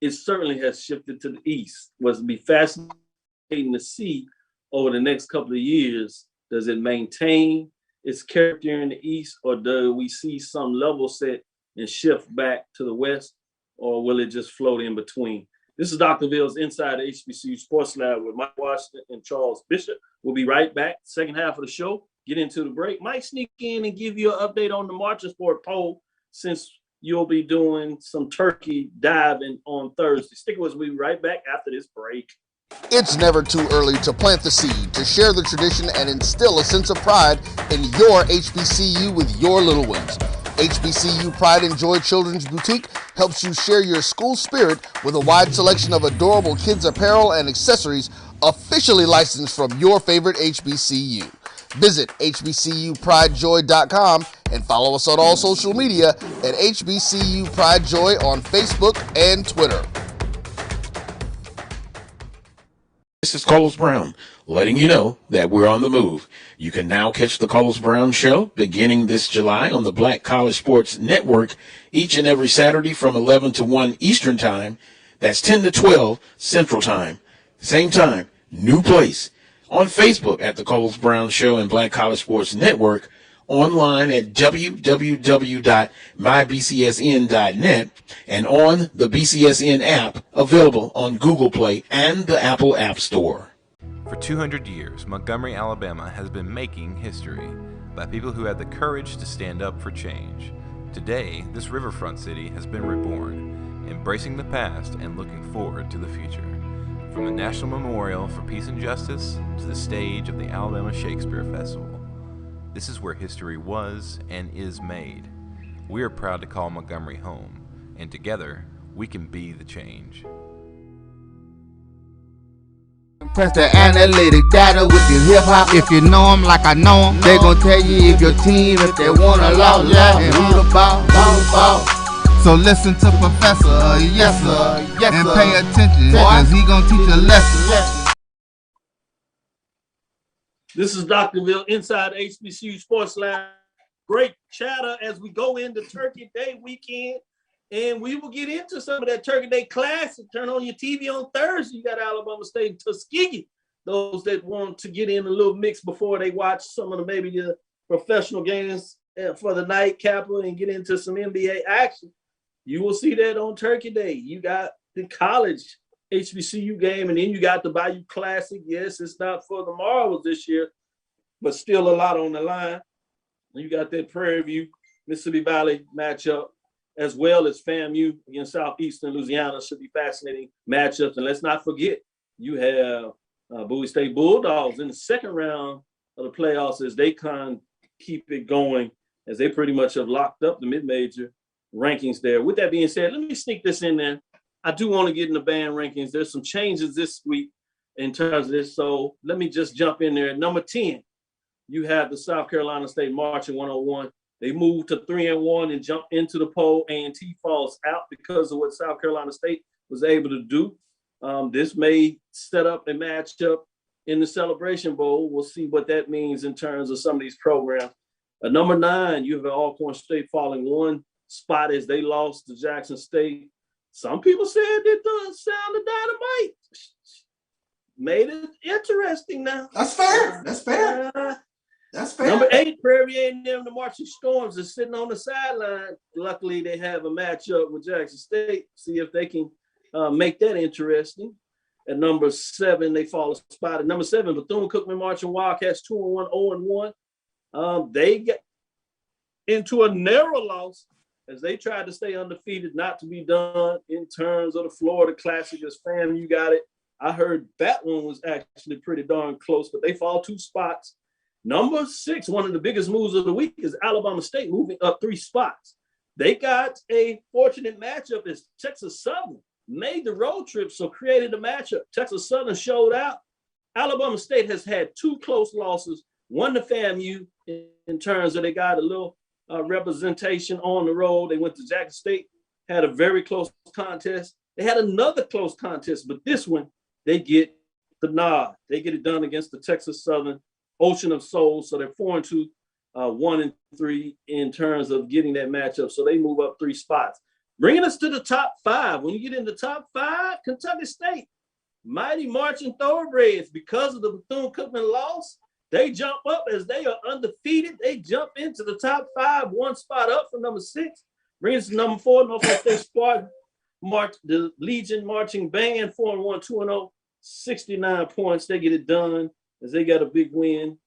Speaker 12: it certainly has shifted to the east. Was be fascinating to see over the next couple of years. Does it maintain its character in the east, or do we see some level set and shift back to the west, or will it just float in between? This is Dr. Ville's Inside the HBCU Sports Lab with Mike Washington and Charles Bishop. We'll be right back. Second half of the show. Get into the break. Mike, sneak in and give you an update on the Marching Sport poll, since you'll be doing some turkey diving on Thursday. Stick with us. We'll be right back after this break.
Speaker 1: It's never too early to plant the seed, to share the tradition, and instill a sense of pride in your HBCU with your little ones. HBCU Pride and Joy Children's Boutique helps you share your school spirit with a wide selection of adorable kids apparel and accessories officially licensed from your favorite HBCU. Visit hbcupridejoy.com and follow us on all social media at HBCU Pride Joy on Facebook and Twitter.
Speaker 2: This is Carlos Brown, letting you know that we're on the move. You can now catch the Carlos Brown Show beginning this July on the Black College Sports Network each and every Saturday from 11 to 1 Eastern Time. That's 10 to 12 Central Time. Same time, new place. On Facebook at the Carlos Brown Show and Black College Sports Network. Online at www.mybcsn.net and on the BCSN app, available on Google Play and the Apple App Store.
Speaker 3: For 200 years, Montgomery, Alabama has been making history by people who had the courage to stand up for change. Today, this riverfront city has been reborn, embracing the past and looking forward to the future. From the National Memorial for Peace and Justice to the stage of the Alabama Shakespeare Festival, this is where history was and is made. We are proud to call Montgomery home, and together, we can be the change.
Speaker 11: Press the analytic data with your hip hop. If you know them like I know them, they gon' tell you if your team, if they want a lot, and who the ball. So listen to Professor, yes sir, and pay attention, cause he gon' teach a lesson.
Speaker 12: This is Dr. Ville inside HBCU Sports Lab great chatter as we go into Turkey Day weekend. And we will get into some of that Turkey Day Classic. Turn on your TV on Thursday. You got Alabama State and Tuskegee. Those that want to get in a little mix before they watch some of the maybe the professional games for the nightcap and get into some NBA action. You will see that on Turkey Day. You got the college HBCU game, and then you got the Bayou Classic. Yes, it's not for the Marbles this year, but still a lot on the line. You got that Prairie View, Mississippi Valley matchup, as well as FAMU against Southeastern Louisiana. Should be fascinating matchups. And let's not forget, you have Bowie State Bulldogs in the second round of the playoffs as they keep it going, as they pretty much have locked up the mid-major rankings there. With that being said, let me sneak this in there. I do want to get in the band rankings. There's some changes this week in terms of this, so let me just jump in there. At number 10, you have the South Carolina State Marching 101. They moved to 3-1 and jumped into the poll. A&T falls out because of what South Carolina State was able to do. This may set up a matchup in the Celebration Bowl. We'll see what that means in terms of some of these programs. At number 9, you have Alcorn State falling one spot as they lost to Jackson State. Some people said that the sound of Dynamite made it interesting now.
Speaker 13: That's fair. That's fair. That's fair.
Speaker 12: Number 8, Prairie A&M, the Marching Storms, is sitting on the sideline. Luckily, they have a matchup with Jackson State. See if they can make that interesting. At number 7, they fall a spot. At number 7, Bethune-Cookman Marching Wildcats 2-1, 0-1. They get into a narrow loss as they tried to stay undefeated, not to be done in terms of the Florida Classic. As FAMU got it. I heard that one was actually pretty darn close, but they fall 2 spots. Number 6, one of the biggest moves of the week is Alabama State moving up 3 spots. They got a fortunate matchup as Texas Southern made the road trip, so created a matchup. Texas Southern showed out. Alabama State has had 2 close losses, one to FAMU in terms of they got a little representation on the road. They went to Jackson State, had a very close contest. They had another close contest, but this one, they get the nod. They get it done against the Texas Southern Ocean of Souls. So they're 4-2, 1-3 in terms of getting that matchup. So they move up 3 spots. Bringing us to the top 5. When you get in the top 5, Kentucky State, mighty marching thoroughbreds, because of the Bethune-Cookman loss, they jump up as they are undefeated. They jump into the top 5, 1 spot up from number 6. Brings us to number 4, Norfolk State Spartan, the Legion Marching Band, 4-1, 2-0, 69 points. They get it done as they got a big win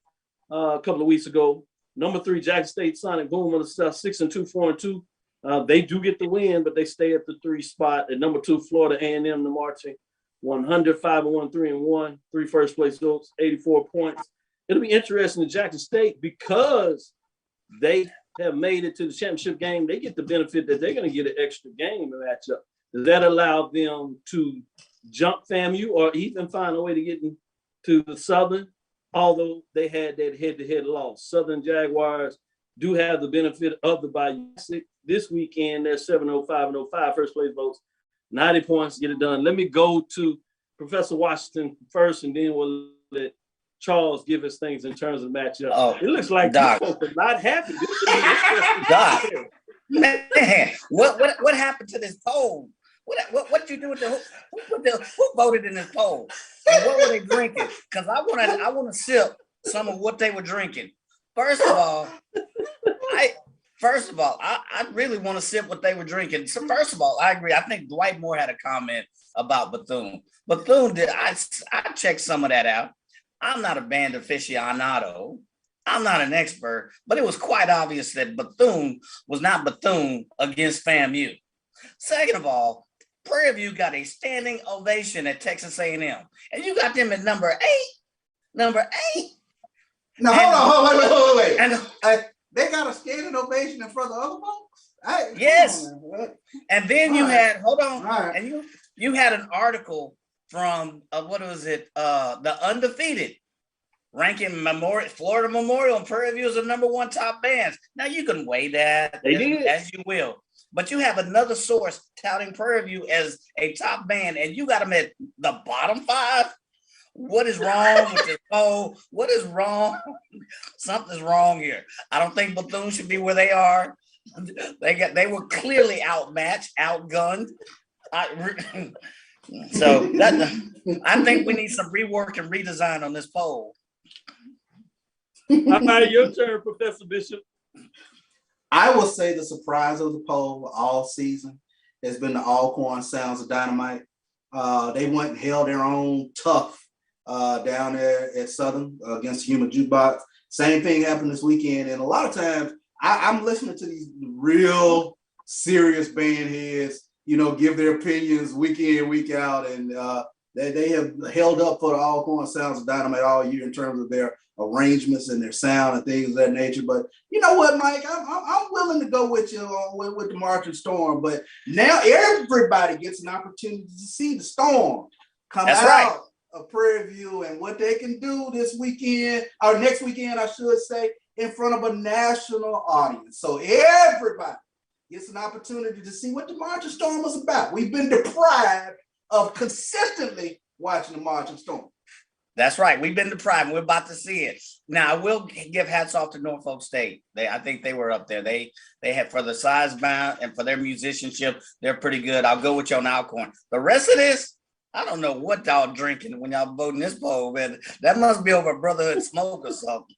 Speaker 12: a couple of weeks ago. Number 3, Jackson State Sonic Boom on the South, 6-2, 4-2. They do get the win, but they stay at the 3 spot. At number 2, Florida A&M, the Marching 100, 5-1, 3-1, 3 first place votes, 84 points. It'll be interesting in Jackson State because they have made it to the championship game. They get the benefit that they're going to get an extra game matchup. Does that allow them to jump FAMU or even find a way to get into the Southern, although they had that head-to-head loss? Southern Jaguars do have the benefit of the Bayou Classic. This weekend, they're 7-0, 5-0, first place votes, 90 points, get it done. Let me go to Professor Washington first, and then we'll let Charles give us things in terms of matchup. Oh, it looks like
Speaker 14: Doc,
Speaker 12: you folks are not happy.
Speaker 14: Doc, man, what happened to this poll? What you do with who voted in this poll? And what were they drinking? Because I want to sip some of what they were drinking. First of all, I really want to sip what they were drinking. So first of all, I agree. I think Dwight Moore had a comment about Bethune. Bethune did. I checked some of that out. I'm not a band aficionado. I'm not an expert, but it was quite obvious that Bethune was not Bethune against FAMU. Second of all, Prairie View got a standing ovation at Texas A&M, and you got them at number 8. Number 8.
Speaker 13: No, hold on, wait. And they got a standing ovation in front of other folks.
Speaker 14: Yes, and then you had and you had an article from what was it? The Undefeated, ranking Florida Memorial and Prairie View as the number 1 top bands. Now you can weigh that as you will, but you have another source touting Prairie View as a top band, and you got them at the bottom 5. What is wrong with this poll? What is wrong? Something's wrong here. I don't think Bethune should be where they are. They were clearly outmatched, outgunned. So I think we need some rework and redesign on this poll.
Speaker 12: All right, your turn, Professor Bishop.
Speaker 13: I will say the surprise of the poll all season has been the Alcorn Sounds of Dynamite. They went and held their own tough down there at Southern against the Human Jukebox. Same thing happened this weekend. And a lot of times I'm listening to these real serious band heads, give their opinions week in, week out. And they have held up for the Alcorn Sounds of Dynamite all year in terms of their arrangements and their sound and things of that nature. But you know what, Mike, I'm willing to go with you with the Marching Storm. But now everybody gets an opportunity to see the Storm come out of Prairie View and what they can do this weekend, or next weekend, I should say, in front of a national audience. So everybody gets an opportunity to see what the Marching Storm is about. We've been deprived of consistently watching the Marching Storm.
Speaker 14: That's right. We've been deprived. We're about to see it. Now, I will give hats off to Norfolk State. I think they were up there. They had, for the size bound and for their musicianship, they're pretty good. I'll go with you on Alcorn. The rest of this, I don't know what y'all drinking when y'all voting this poll, man. That must be over Brotherhood Smoke or something.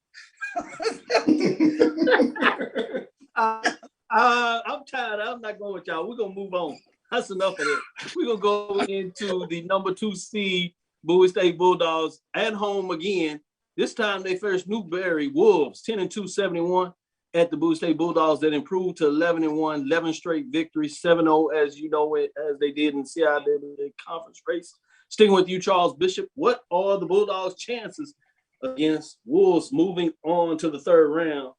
Speaker 12: I'm tired. I'm not going with y'all. We're going to move on. That's enough of it. We're going to go into the number 2 seed Bowie State Bulldogs at home again. This time they faced Newberry Wolves, 10-2, 71 at the Bowie State Bulldogs that improved to 11-1, 11 straight victories, 7-0 as you know it, as they did in the CIAA conference race. Sticking with you, Charles Bishop, what are the Bulldogs' chances against Wolves moving on to the third round?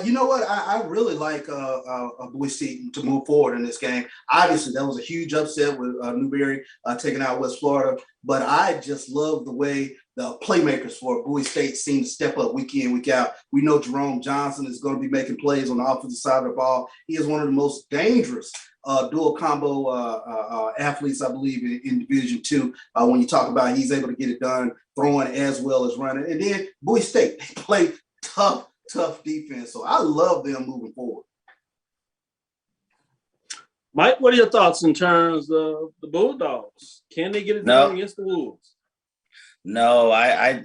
Speaker 13: You know what? I really like Bowie State to move forward in this game. Obviously, that was a huge upset with Newberry taking out West Florida, but I just love the way the playmakers for Bowie State seem to step up week in, week out. We know Jerome Johnson is going to be making plays on the offensive side of the ball. He is one of the most dangerous dual combo athletes, I believe, in Division II. When you talk about he's able to get it done, throwing as well as running. And then Bowie State, they play tough defense. So I love them moving forward.
Speaker 12: Mike, what are your thoughts in terms of the Bulldogs? Can they get it done against the Wolves?
Speaker 14: No, I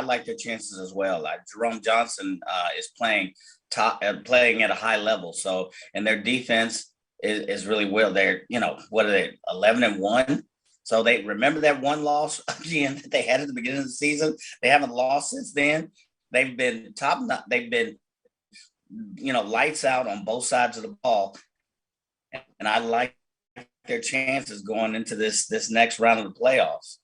Speaker 14: like their chances as well. Jerome Johnson is playing at a high level. So, and their defense is really well. They're, what are they, 11-1? So they remember that one loss again that they had at the beginning of the season. They haven't lost since then. They've been they've been, lights out on both sides of the ball. And I like their chances going into this next round of the playoffs.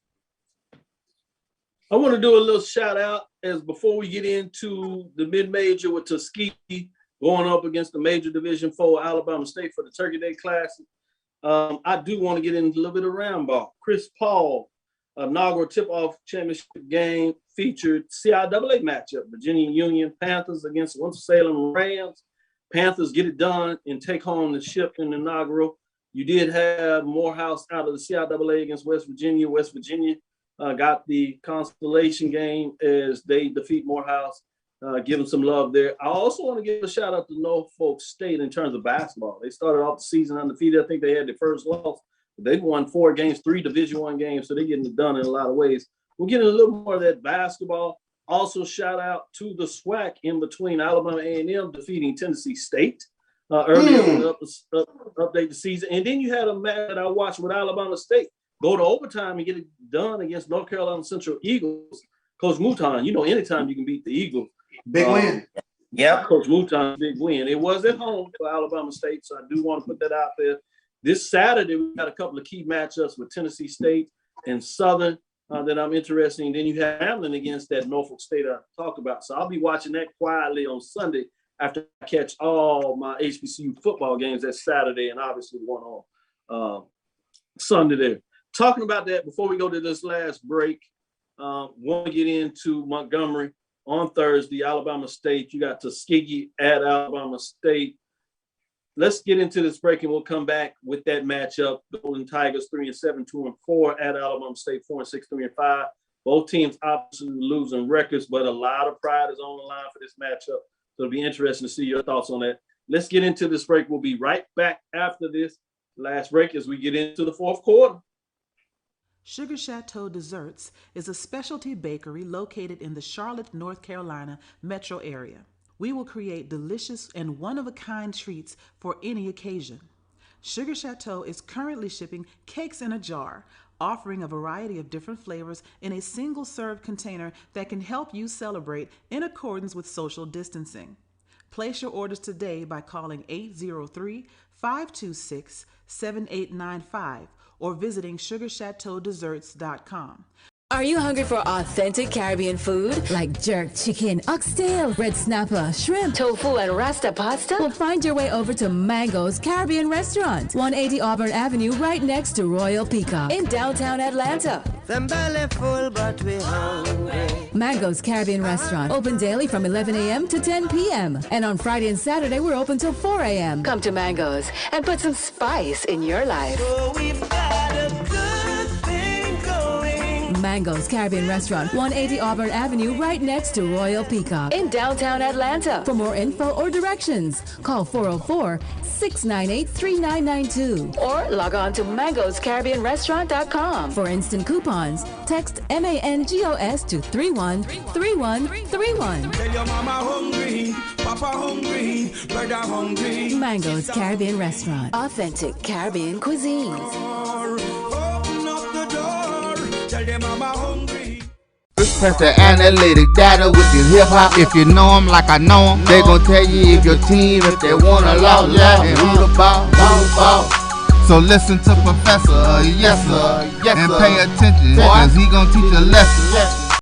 Speaker 12: I want to do a little shout out as before we get into the mid-major with Tuskegee going up against the major Division IV Alabama State for the Turkey Day Classic. I do want to get into a little bit of round ball. Chris Paul, inaugural tip-off championship game featured CIAA matchup, Virginia Union Panthers against Winston-Salem Rams. Panthers get it done and take home the ship in the inaugural. You did have Morehouse out of the CIAA against West Virginia. West Virginia got the consolation game as they defeat Morehouse. Give them some love there. I also want to give a shout out to Norfolk State in terms of basketball. They started off the season undefeated. I think they had their first loss. They've won 4 games, 3 Division I games, so they're getting it done in a lot of ways. We're getting a little more of that basketball. Also, shout out to the SWAC in between Alabama A&M defeating Tennessee State earlier in the update the season. And then you had a match that I watched with Alabama State go to overtime and get it done against North Carolina Central Eagles. Coach Mouton, anytime you can beat the Eagles.
Speaker 13: Big win.
Speaker 14: Yeah.
Speaker 12: Coach Mouton, big win. It was at home for Alabama State, so I do want to put that out there. This Saturday, we got a couple of key matchups with Tennessee State and Southern that I'm interested in. Then you have Hamlin against that Norfolk State I talked about. So I'll be watching that quietly on Sunday after I catch all my HBCU football games that Saturday and obviously one on Sunday there. Talking about that, before we go to this last break, want to get into Montgomery on Thursday, Alabama State. You got Tuskegee at Alabama State. let's get into this break, and we'll come back with that matchup. Golden Tigers 3-7, 2-4 at Alabama State 4-6, 3-5. Both teams obviously losing records, but a lot of pride is on the line for this matchup. So it'll be interesting to see your thoughts on that. Let's get into this break. We'll be right back after this last break as we get into the fourth quarter.
Speaker 4: Sugar Chateau Desserts is a specialty bakery located in the Charlotte, North Carolina metro area. We will create delicious and one-of-a-kind treats for any occasion. Sugar Chateau is currently shipping cakes in a jar, offering a variety of different flavors in a single-serve container that can help you celebrate in accordance with social distancing. Place your orders today by calling 803-526-7895 or visiting sugarchateaudesserts.com.
Speaker 6: Are you hungry for authentic Caribbean food? Like jerk chicken, oxtail, red snapper, shrimp,
Speaker 5: tofu, and rasta pasta?
Speaker 6: Well, find your way over to Mango's Caribbean Restaurant, 180 Auburn Avenue, right next to Royal Peacock
Speaker 5: in downtown Atlanta.
Speaker 7: Them belly full, but we hungry.
Speaker 6: Mango's Caribbean Restaurant, open daily from 11 a.m. to 10 p.m. And on Friday and Saturday, we're open till 4 a.m.
Speaker 5: Come to Mango's and put some spice in your life.
Speaker 7: So we've got a good thing going.
Speaker 6: Mango's Caribbean Restaurant, 180 Auburn Avenue, right next to Royal Peacock
Speaker 5: in downtown Atlanta.
Speaker 6: For more info or directions, call 404-698-3992
Speaker 5: or log on to mangoscaribbeanrestaurant.com.
Speaker 6: For instant coupons, text MANGOS to 313131.
Speaker 7: Tell your mama hungry, papa hungry, brother hungry.
Speaker 6: Mango's Caribbean Restaurant,
Speaker 5: authentic Caribbean cuisines.
Speaker 7: Open up the door, tell them mama hungry.
Speaker 11: Press the analytic data with your hip hop. If you know them like I know them, they gon' tell you if your team, if they wanna lose, and who the ball. So listen to Professor, yes sir, and pay attention, cause he gon' teach a lesson.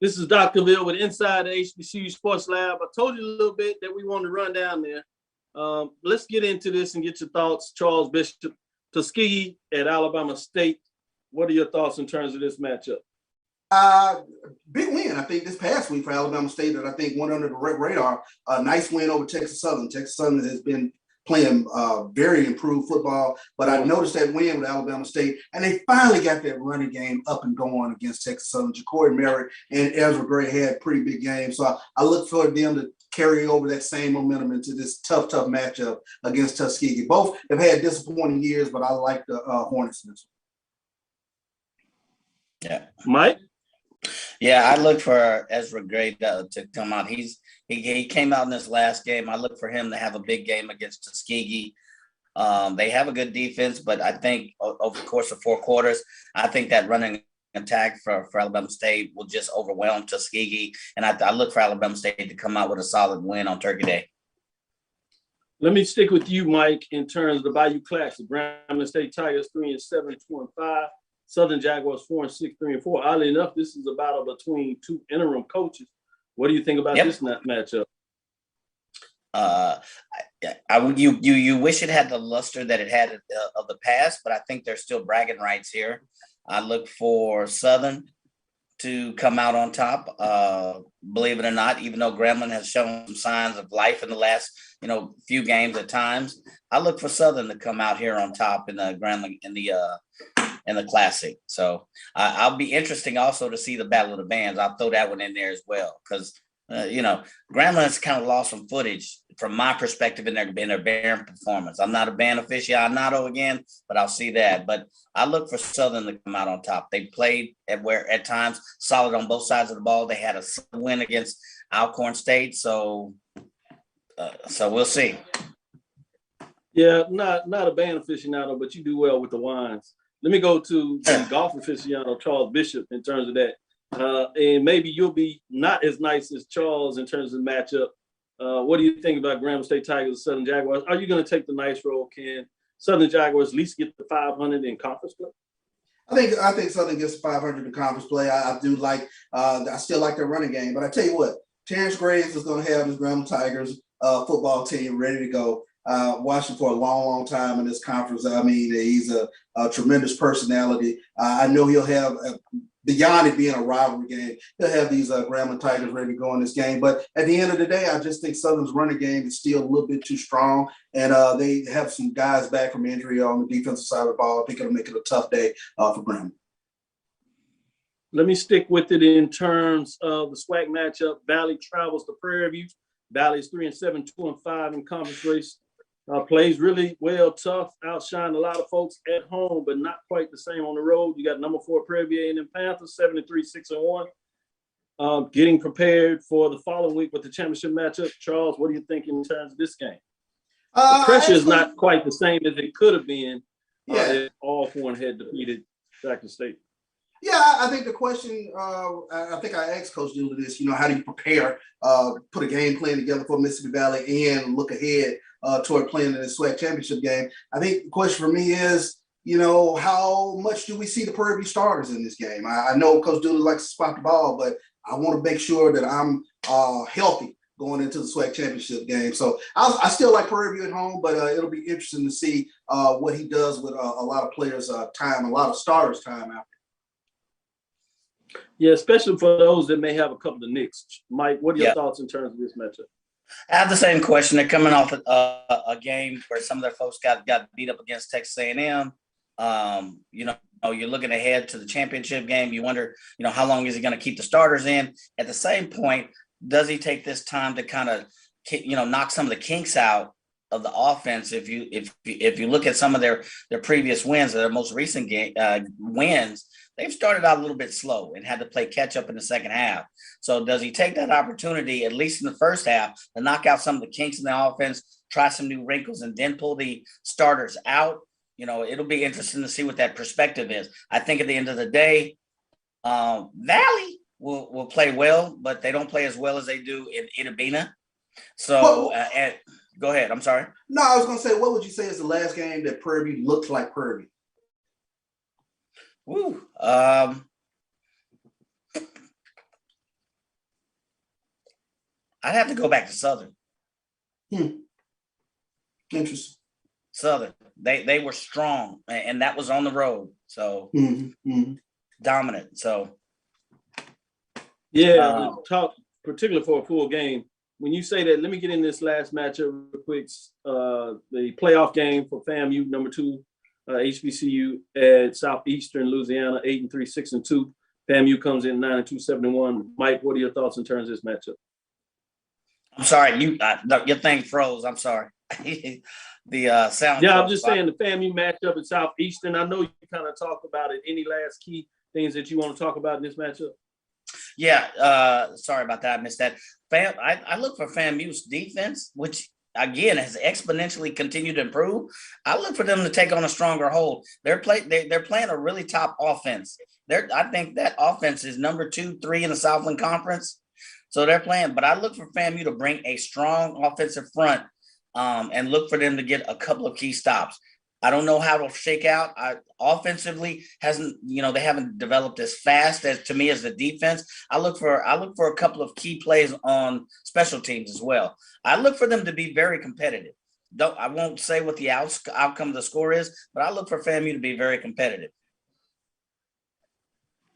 Speaker 12: This is Dr. Cavil with Inside the HBCU Sports Lab. I told you a little bit that we wanted to run down there. Let's get into this and get your thoughts. Charles Bishop, Tuskegee at Alabama State. What are your thoughts in terms of this matchup?
Speaker 13: Big win, I think, this past week for Alabama State that I think went under the radar. Nice win over Texas Southern. Texas Southern has been playing very improved football, but I noticed that win with Alabama State, and they finally got that running game up and going against Texas Southern. Ja'Cory Merritt and Ezra Gray had pretty big games, so I look for them to carry over that same momentum into this tough matchup against Tuskegee. Both have had disappointing years, but I like the Hornets in this one.
Speaker 14: Yeah.
Speaker 12: Mike?
Speaker 14: Yeah, I look for Ezra Gray to come out. He came out in this last game. I look for him to have a big game against Tuskegee. They have a good defense, but I think over the course of 4 quarters, I think that running attack for Alabama State will just overwhelm Tuskegee. And I look for Alabama State to come out with a solid win on Turkey Day.
Speaker 12: Let me stick with you, Mike, in terms of the Bayou Classic. Grambling State Tigers 3-7, 2-5. Southern Jaguars 4-6, 3-4. Oddly enough, this is a battle between 2 interim coaches. What do you think about this matchup?
Speaker 14: You wish it had the luster that it had of the past, but I think there's still bragging rights here. I look for Southern to come out on top. Believe it or not, even though Grambling has shown some signs of life in the last few games at times, I look for Southern to come out here on top in the Grambling in the Classic. So I'll be interesting also to see the Battle of the Bands. I'll throw that one in there as well because Grambling has kind of lost some footage from my perspective in their barren performance. I'm not a band aficionado again, but I'll see that. But I look for Southern to come out on top. They played at times solid on both sides of the ball. They had a win against Alcorn State, so we'll see.
Speaker 12: Yeah, not a band aficionado, but you do well with the wines. Let me go to the golf aficionado, Charles Bishop, in terms of that. And maybe you'll be not as nice as Charles in terms of the matchup. What do you think about Grambling State Tigers and Southern Jaguars? Are you going to take the nice road? Can Southern Jaguars at least get the 500 in conference play?
Speaker 13: I think Southern gets 500 in conference play. I do like. I still like their running game, but I tell you what, Terrence Graves is going to have his Grambling Tigers football team ready to go. Watched him for a long time in this conference. I mean, he's a tremendous personality. I know he'll have beyond it being a rivalry game, he'll have these Grambling Tigers ready to go in this game. But at the end of the day, I just think Southern's running game is still a little bit too strong, and they have some guys back from injury on the defensive side of the ball. I think it'll make it a tough day for Grambling.
Speaker 12: Let me stick with it in terms of the SWAC matchup. Valley travels to Prairie View. Valley's 3-7, 2-5 in conference race. Plays really well, tough, outshine a lot of folks at home, but not quite the same on the road. You got number 4 Prairie View A&M Panthers, 7-3, 6-1. Getting prepared for the following week with the championship matchup. Charles, what do you think in terms of this game? The pressure is not quite the same as it could have been if Alcorn had defeated Jackson State.
Speaker 13: Yeah, I think the question, I think I asked Coach Dooley this, how do you prepare, put a game plan together for Mississippi Valley and look ahead toward playing in the SWAC championship game? I think the question for me is, how much do we see the Prairie View starters in this game? I know Coach Dooley likes to spot the ball, but I want to make sure that I'm healthy going into the SWAC championship game. So I still like Prairie View at home, but it'll be interesting to see what he does with a lot of players' time, a lot of starters' time out.
Speaker 12: Yeah, especially for those that may have a couple of nicks. Mike, what are your thoughts in terms of this matchup?
Speaker 14: I have the same question. They're coming off a game where some of their folks got beat up against Texas A&M. You're looking ahead to the championship game. You wonder, how long is he going to keep the starters in? At the same point, does he take this time to kind of, knock some of the kinks out of the offense? If you look at some of their previous wins, their most recent wins, they've started out a little bit slow and had to play catch up in the second half. So does he take that opportunity, at least in the first half, to knock out some of the kinks in the offense, try some new wrinkles, and then pull the starters out? It'll be interesting to see what that perspective is. I think at the end of the day, Valley will play well, but they don't play as well as they do in Itabena. So go ahead. I'm sorry.
Speaker 13: No, I was going to say, what would you say is the last game that Prairie View looked like Prairie View?
Speaker 14: Woo. I'd have to go back to Southern.
Speaker 13: Interesting.
Speaker 14: Southern. They were strong, and that was on the road. So dominant. So
Speaker 12: talk particularly for a full game. When you say that, let me get in this last matchup real quick. The playoff game for FAMU, number 2. HBCU at Southeastern Louisiana, 8-3, 6-2. FAMU comes in 9-2, 7-1. Mike, what are your thoughts in terms of this matchup?
Speaker 14: I'm sorry, your thing froze. I'm sorry. The sound.
Speaker 12: Yeah, I'm just saying the FAMU matchup at Southeastern. I know you kind of talked about it. Any last key things that you want to talk about in this matchup?
Speaker 14: Yeah, sorry about that. I missed that. I look for FAMU's defense, which again has exponentially continued to improve. I look for them to take on a stronger hold. They're playing a really top offense. I think that offense is number 2, 3 in the Southland Conference. So they're playing, but I look for FAMU to bring a strong offensive front and look for them to get a couple of key stops. I don't know how it'll shake out. Offensively they haven't developed as fast as to me as the defense. I look for a couple of key plays on special teams as well. I look for them to be very competitive. I won't say what the outcome of the score is, but I look for FAMU to be very competitive.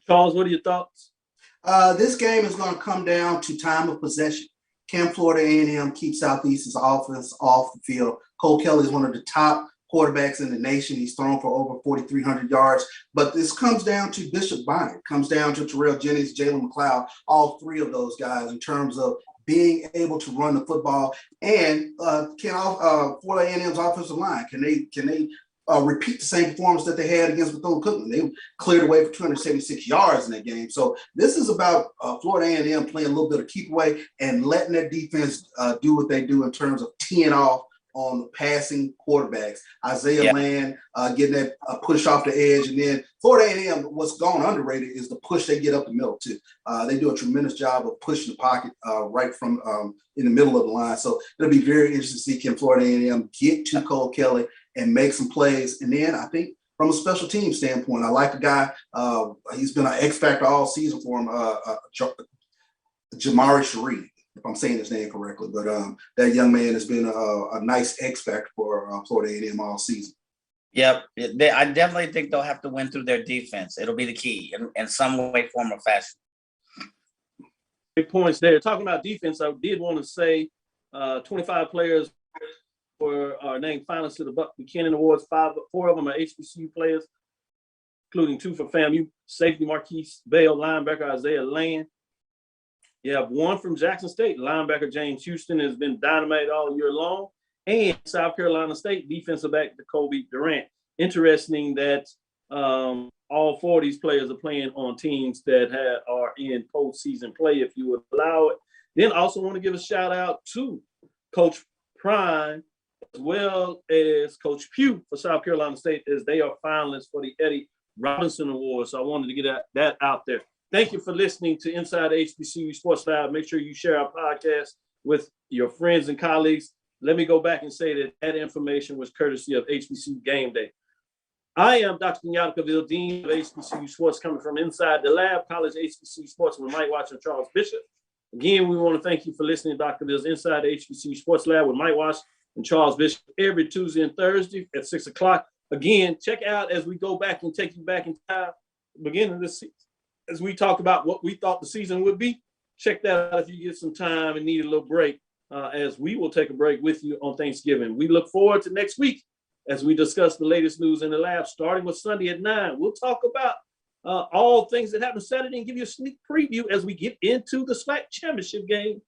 Speaker 12: Charles, what are your thoughts?
Speaker 13: This game is going to come down to time of possession. Can Florida A&M keep Southeastern's offense off the field? Cole Kelly is one of the top quarterbacks in the nation. He's thrown for over 4,300 yards. But this comes down to Bishop Bonnet, comes down to Terrell Jennings, Jalen McLeod, all 3 of those guys in terms of being able to run the football. And can Florida A&M's offensive line, can they repeat the same performance that they had against Bethune-Cookman? They cleared away for 276 yards in that game. So this is about Florida A&M playing a little bit of keep away and letting their defense do what they do in terms of teeing off on passing quarterbacks. Isaiah Land getting that push off the edge, and then Florida A&M, what's gone underrated is the push they get up the middle too. They do a tremendous job of pushing the pocket right from in the middle of the line. So it'll be very interesting to see can Florida A&M get to Cole Kelly and make some plays. And then I think from a special team standpoint, I like the guy. He's been an X factor all season for him, Jamari Sharif, if I'm saying his name correctly. But that young man has been a nice X factor for Florida A&M all season.
Speaker 14: Yep. I definitely think they'll have to win through their defense. It'll be the key in some way, form, or fashion.
Speaker 12: Big points there. Talking about defense, I did want to say 25 players are named finalists to the Buck Buchanan Awards. 4 of them are HBCU players, including 2 for FAMU. Safety Marquise Bale, linebacker Isaiah Land. You have 1 from Jackson State. Linebacker James Houston has been dynamite all year long. And South Carolina State defensive back Jacoby Durant. Interesting that all 4 of these players are playing on teams that are in postseason play, if you would allow it. Then also want to give a shout out to Coach Prime as well as Coach Pugh for South Carolina State, as they are finalists for the Eddie Robinson Award. So I wanted to get that out there. Thank you for listening to Inside HBCU Sports Live. Make sure you share our podcast with your friends and colleagues. Let me go back and say that information was courtesy of HBCU Game Day. I am Dr. Kenyatta Cavil, Dean of HBCU Sports, coming from inside the lab, College HBCU Sports with Mike Watts and Charles Bishop. Again, we want to thank you for listening to Dr. Cavil's Inside the HBCU Sports Lab with Mike Watts and Charles Bishop every Tuesday and Thursday at 6 o'clock. Again, check out as we go back and take you back in time, beginning of this season, as we talk about what we thought the season would be. Check that out if you get some time and need a little break, as we will take a break with you on Thanksgiving. We look forward to next week as we discuss the latest news in the lab, starting with Sunday at 9. We'll talk about all things that happen Saturday and give you a sneak preview as we get into the SWAC championship game.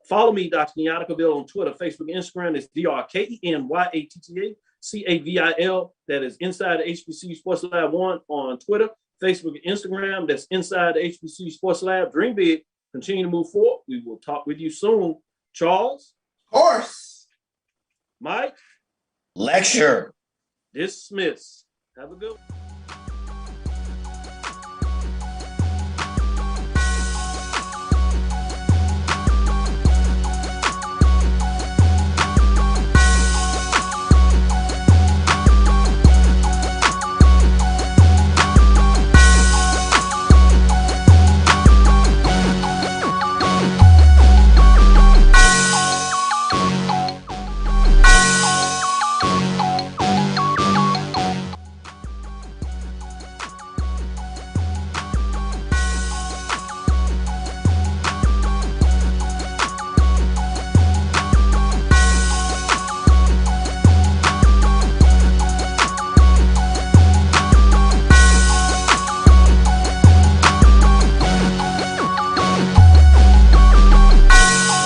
Speaker 12: Follow me, Dr. Kenyatta Cavil, on Twitter, Facebook, Instagram. It's DrKenyattaCavil. That is Inside the HBCU Sports Lab 1 on Twitter, Facebook, and Instagram. That's Inside the HBCU Sports Lab. Dream big. Continue to move forward. We will talk with you soon. Charles?
Speaker 13: Of course.
Speaker 12: Mike?
Speaker 14: Lecture.
Speaker 12: Dismiss. Have a good one.